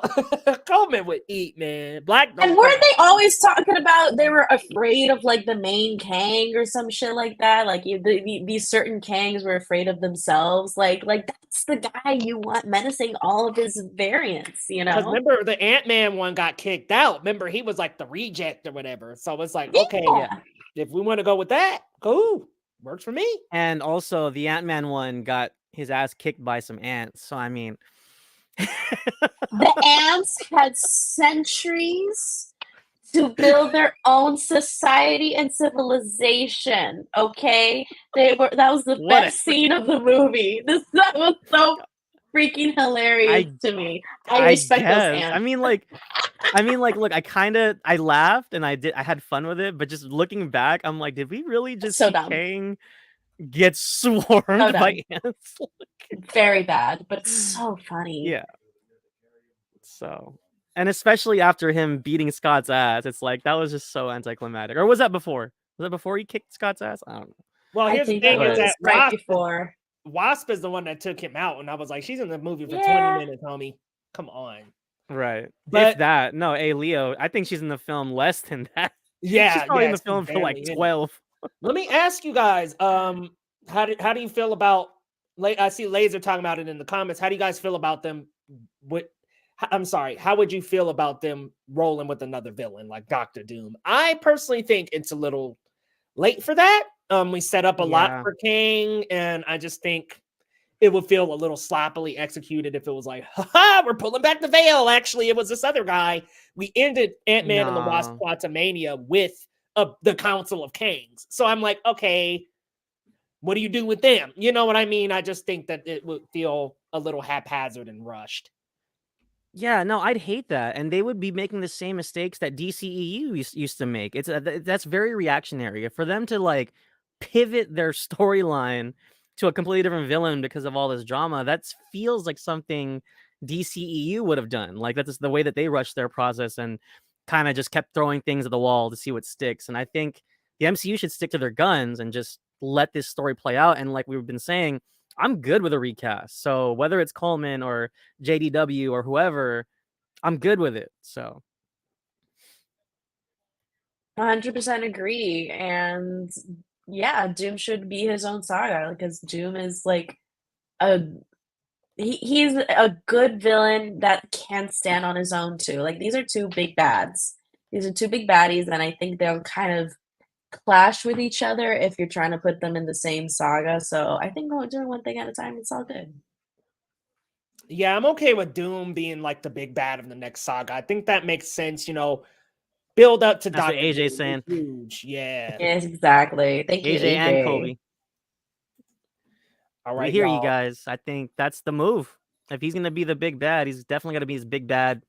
Coleman would eat, man. Black And don't weren't crack. they always talking about they were afraid of like the main Kang or some shit like that? Like these certain Kangs were afraid of themselves. Like that's the guy you want menacing all of his variants, you Because know? remember the Ant-Man one got kicked out. Remember, he was like the reject or whatever. So it's like, Yeah. okay, if we want to go with that, cool. Works for me. And also, the Ant-Man one got his ass kicked by some ants. So I mean, The ants had centuries to build their own society and civilization. Okay, that was the best scene of the movie. That was so freaking hilarious to me. I respect those guess. ants. I mean, like, look, I laughed and I had fun with it, but just looking back, I'm like, did we really just So see dumb. Kang get swarmed So by dumb. ants? Very bad, but it's so funny. Yeah. So, and especially after him beating Scott's ass, it's like that was just so anticlimactic. Or was that before? Was that before he kicked Scott's ass? I don't know. Well, I here's the think thing: that is was that right before. Wasp is the one that took him out, and I was like, she's in the movie for Yeah. 20 minutes, homie. Come on. Right. But if that, no, hey Leo, I think she's in the film less than that. yeah, she's probably in the she's film for like barely in it. 12. Let me ask you guys, how do you feel about? I see Laser talking about it in the comments. How do you guys feel about them? I'm sorry. How would you feel about them rolling with another villain like Doctor Doom? I personally think it's a little late for that. We set up a lot for Kang, and I just think it would feel a little sloppily executed if it was like, haha, we're pulling back the veil. Actually, it was this other guy. We ended Ant-Man and the Wasp Quantumania with the Council of Kangs. So I'm like, okay, what do you do with them? You know what I mean? I just think that it would feel a little haphazard and rushed. Yeah, no, I'd hate that, and they would be making the same mistakes that DCEU used to make. That's very reactionary for them to like pivot their storyline to a completely different villain because of all this drama. That feels like something DCEU would have done. Like that's the way that they rushed their process and kind of just kept throwing things at the wall to see what sticks. And I think the MCU should stick to their guns and just let this story play out. And like we've been saying, I'm good with a recast. So whether it's Coleman or JDW or whoever, I'm good with it. So 100% agree. And yeah, Doom should be his own saga because Doom is like a he's a good villain that can stand on his own too. Like these are two big bads. These are two big baddies, and I think they'll kind of clash with each other if you're trying to put them in the same saga. So I think doing one thing at a time, it's all good. Yeah, I'm okay with Doom being like the big bad of the next saga. I think that makes sense, build up to that's Dr. what AJ's Doom. saying. Huge, yeah. Yes, exactly. Thank you, AJ and AJ. Kobe. All right, we hear y'all. you guys. I think that's the move. If he's gonna be the big bad, he's definitely gonna be his big bad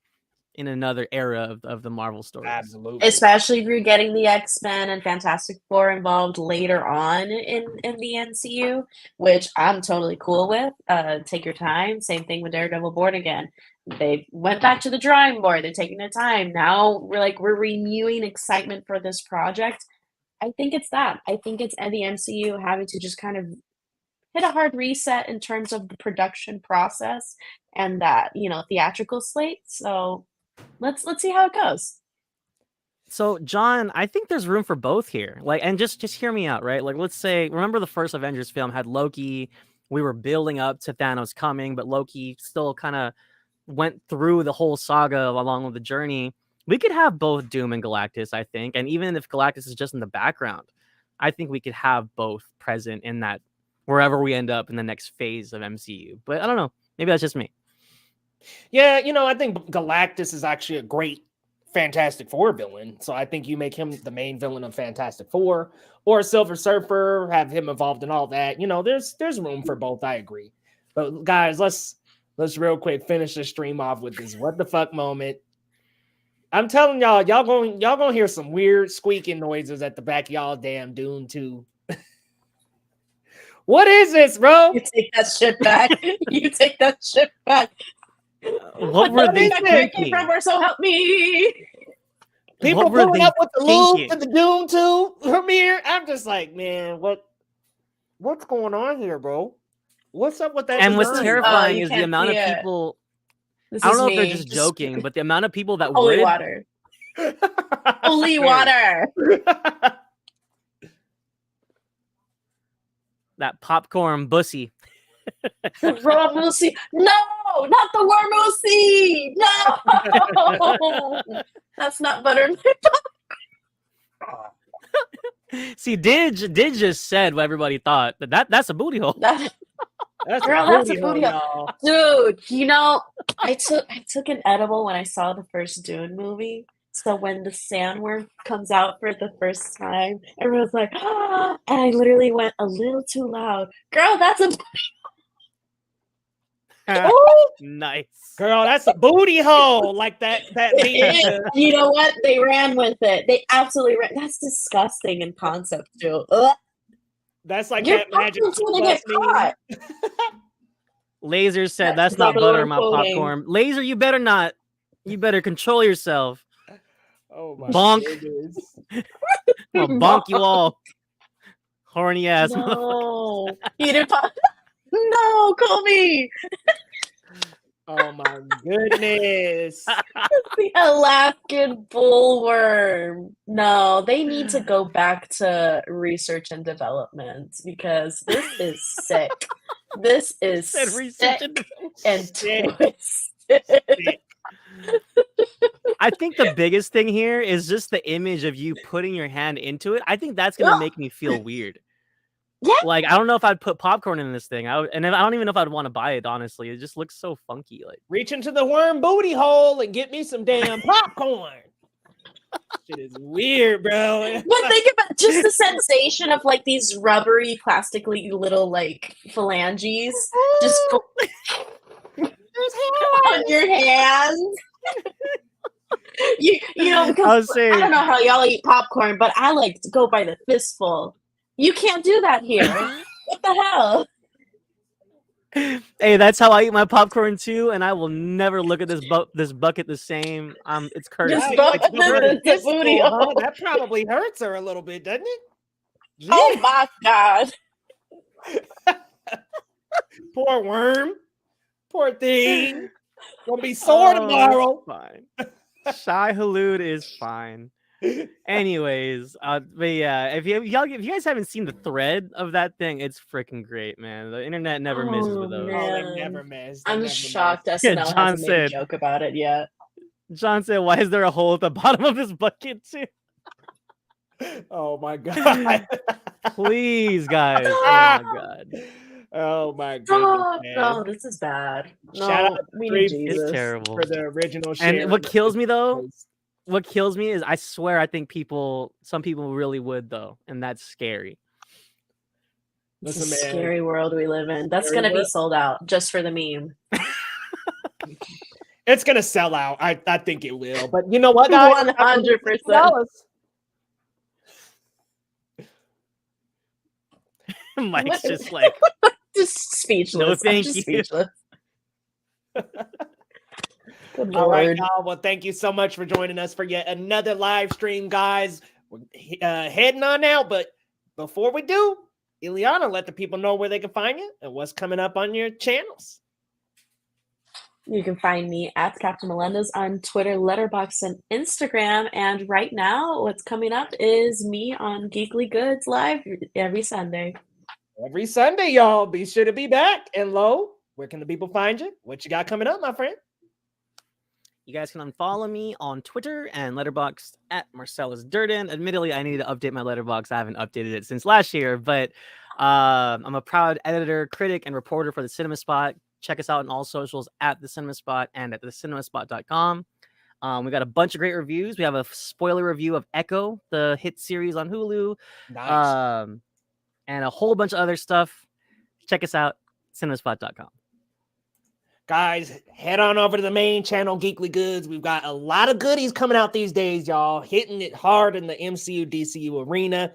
in another era of the Marvel stories. Absolutely. Especially if you're getting the X-Men and Fantastic Four involved later on in the MCU, which I'm totally cool with. Take your time. Same thing with Daredevil Born Again. They went back to the drawing board. They're taking their time. Now we're renewing excitement for this project. I think it's that. I think it's the MCU having to just kind of hit a hard reset in terms of the production process and that, theatrical slate. So let's see how it goes. So, John, I think there's room for both here. Like, and just hear me out, right? Like, let's say, remember the first Avengers film had Loki, we were building up to Thanos coming, but Loki still kind of went through the whole saga along with the journey. We could have both Doom and Galactus, I think. And even if Galactus is just in the background, I think we could have both present in that wherever we end up in the next phase of MCU. But I don't know. Maybe that's just me. Yeah, I think Galactus is actually a great Fantastic Four villain. So I think you make him the main villain of Fantastic Four, or Silver Surfer, have him involved in all that. There's room for both. I agree. But guys, let's real quick finish the stream off with this what the fuck moment. I'm telling y'all gonna hear some weird squeaking noises at the back of y'all damn Dune 2. What is this, bro? You take that shit back. You take that shit back. What were they thinking? So help me. People pulling up with the lube to the Dune 2 premiere. I'm just like, man, what's going on here, bro? What's up with that? And design? what's terrifying is the amount of people. I don't know if they're just joking, but the amount of people that holy water. Holy water. That popcorn bussy. Raw Moosey. No, not the Wormoosey. No. That's not buttermilk. See, Didge just said what everybody thought. That's a booty hole. That's a booty hole. Dude, I took an edible when I saw the first Dune movie. So when the sandworm comes out for the first time, everyone's like, ah, and I literally went a little too loud. Girl, that's a nice. Girl, that's a booty hole. Like that meme. You know what? They ran with it. They absolutely ran. That's disgusting in concept too. Ugh. That's like Your that magic. popcorn's gonna get caught. Laser said that's not butter in my popcorn. Laser, you better not. You better control yourself. Oh my bonk. goodness. I'll bonk you all. Horny ass. No. You didn't No, call me. Oh my goodness. The Alaskan bullworm. No, they need to go back to research and development because this is sick. This is sick and twisted. I think the biggest thing here is just the image of you putting your hand into it. I think that's gonna make me feel weird. Yeah. Like I don't know if I'd put popcorn in this thing. I don't even know if I'd want to buy it. Honestly, it just looks so funky. Like reach into the worm booty hole and get me some damn popcorn. Shit is weird, bro. But think about just the sensation of like these rubbery, plastically little like phalanges just go on your hands. Because I don't know how y'all eat popcorn, but I like to go by the fistful. You can't do that here. What the hell? Hey, that's how I eat my popcorn too, and I will never look at this bucket the same. It's cursed. That probably hurts her a little bit, doesn't it? Yeah. Oh my god! Poor worm. Poor thing. Gonna be sore tomorrow. Fine. Shai Hulud is fine. Anyways, but yeah, if you guys haven't seen the thread of that thing, it's freaking great, man. The internet never misses with those. They never miss. I'm shocked SNL hasn't made a joke about it yet. John said, "Why is there a hole at the bottom of his bucket too?" Oh my god! Please, guys! Oh my god! Oh my goodness! No, this is bad. Shout out to it's terrible for the original. And what kills me though. What kills me is I swear I think some people really would though, and that's scary. It's a scary world we live in. That's gonna be sold out just for the meme. It's gonna sell out. I think it will. But you know what, guys? 100%. Mike's just like just speechless. No, thank you. Speechless. All right, y'all. Well, thank you so much for joining us for yet another live stream, guys. We're heading on out, but before we do, Ileana, let the people know where they can find you and what's coming up on your channels. You can find me at Captain Melendez on Twitter, Letterboxd, and Instagram. And right now, what's coming up is me on Geekly Goods live every Sunday. Every Sunday, y'all. Be sure to be back. And Lo, where can the people find you? What you got coming up, my friend? You guys can unfollow me on Twitter and Letterboxd at Marcellus Durden. Admittedly, I need to update my Letterboxd. I haven't updated it since last year, but I'm a proud editor, critic, and reporter for the Cinema Spot. Check us out on all socials at the Cinema Spot and at thecinemasspot.com. We got a bunch of great reviews. We have a spoiler review of Echo, the hit series on Hulu, Nice. and a whole bunch of other stuff. Check us out, cinemaspot.com. Guys, head on over to the main channel, Geekly Goods. We've got a lot of goodies coming out these days, y'all. Hitting it hard in the MCU, DCU arena.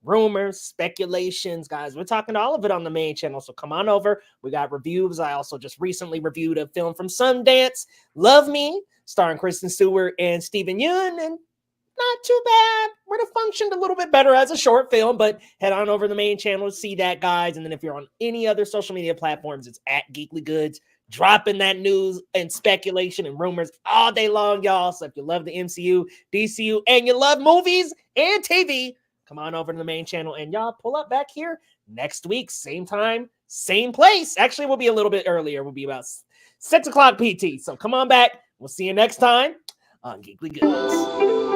Rumors, speculations, guys. We're talking all of it on the main channel, so come on over. We got reviews. I also just recently reviewed a film from Sundance, Love Me, starring Kristen Stewart and Steven Yeun, and not too bad. Would have functioned a little bit better as a short film, but head on over to the main channel to see that, guys. And then if you're on any other social media platforms, it's at Geekly Goods, dropping that news and speculation and rumors all day long, y'all. So if you love the MCU, DCU, and you love movies and TV, come on over to the main channel. And y'all pull up back here next week, same time, same place. Actually, we'll be a little bit earlier. We'll be about 6 o'clock PT. So come on back. We'll see you next time on Geekly Goods.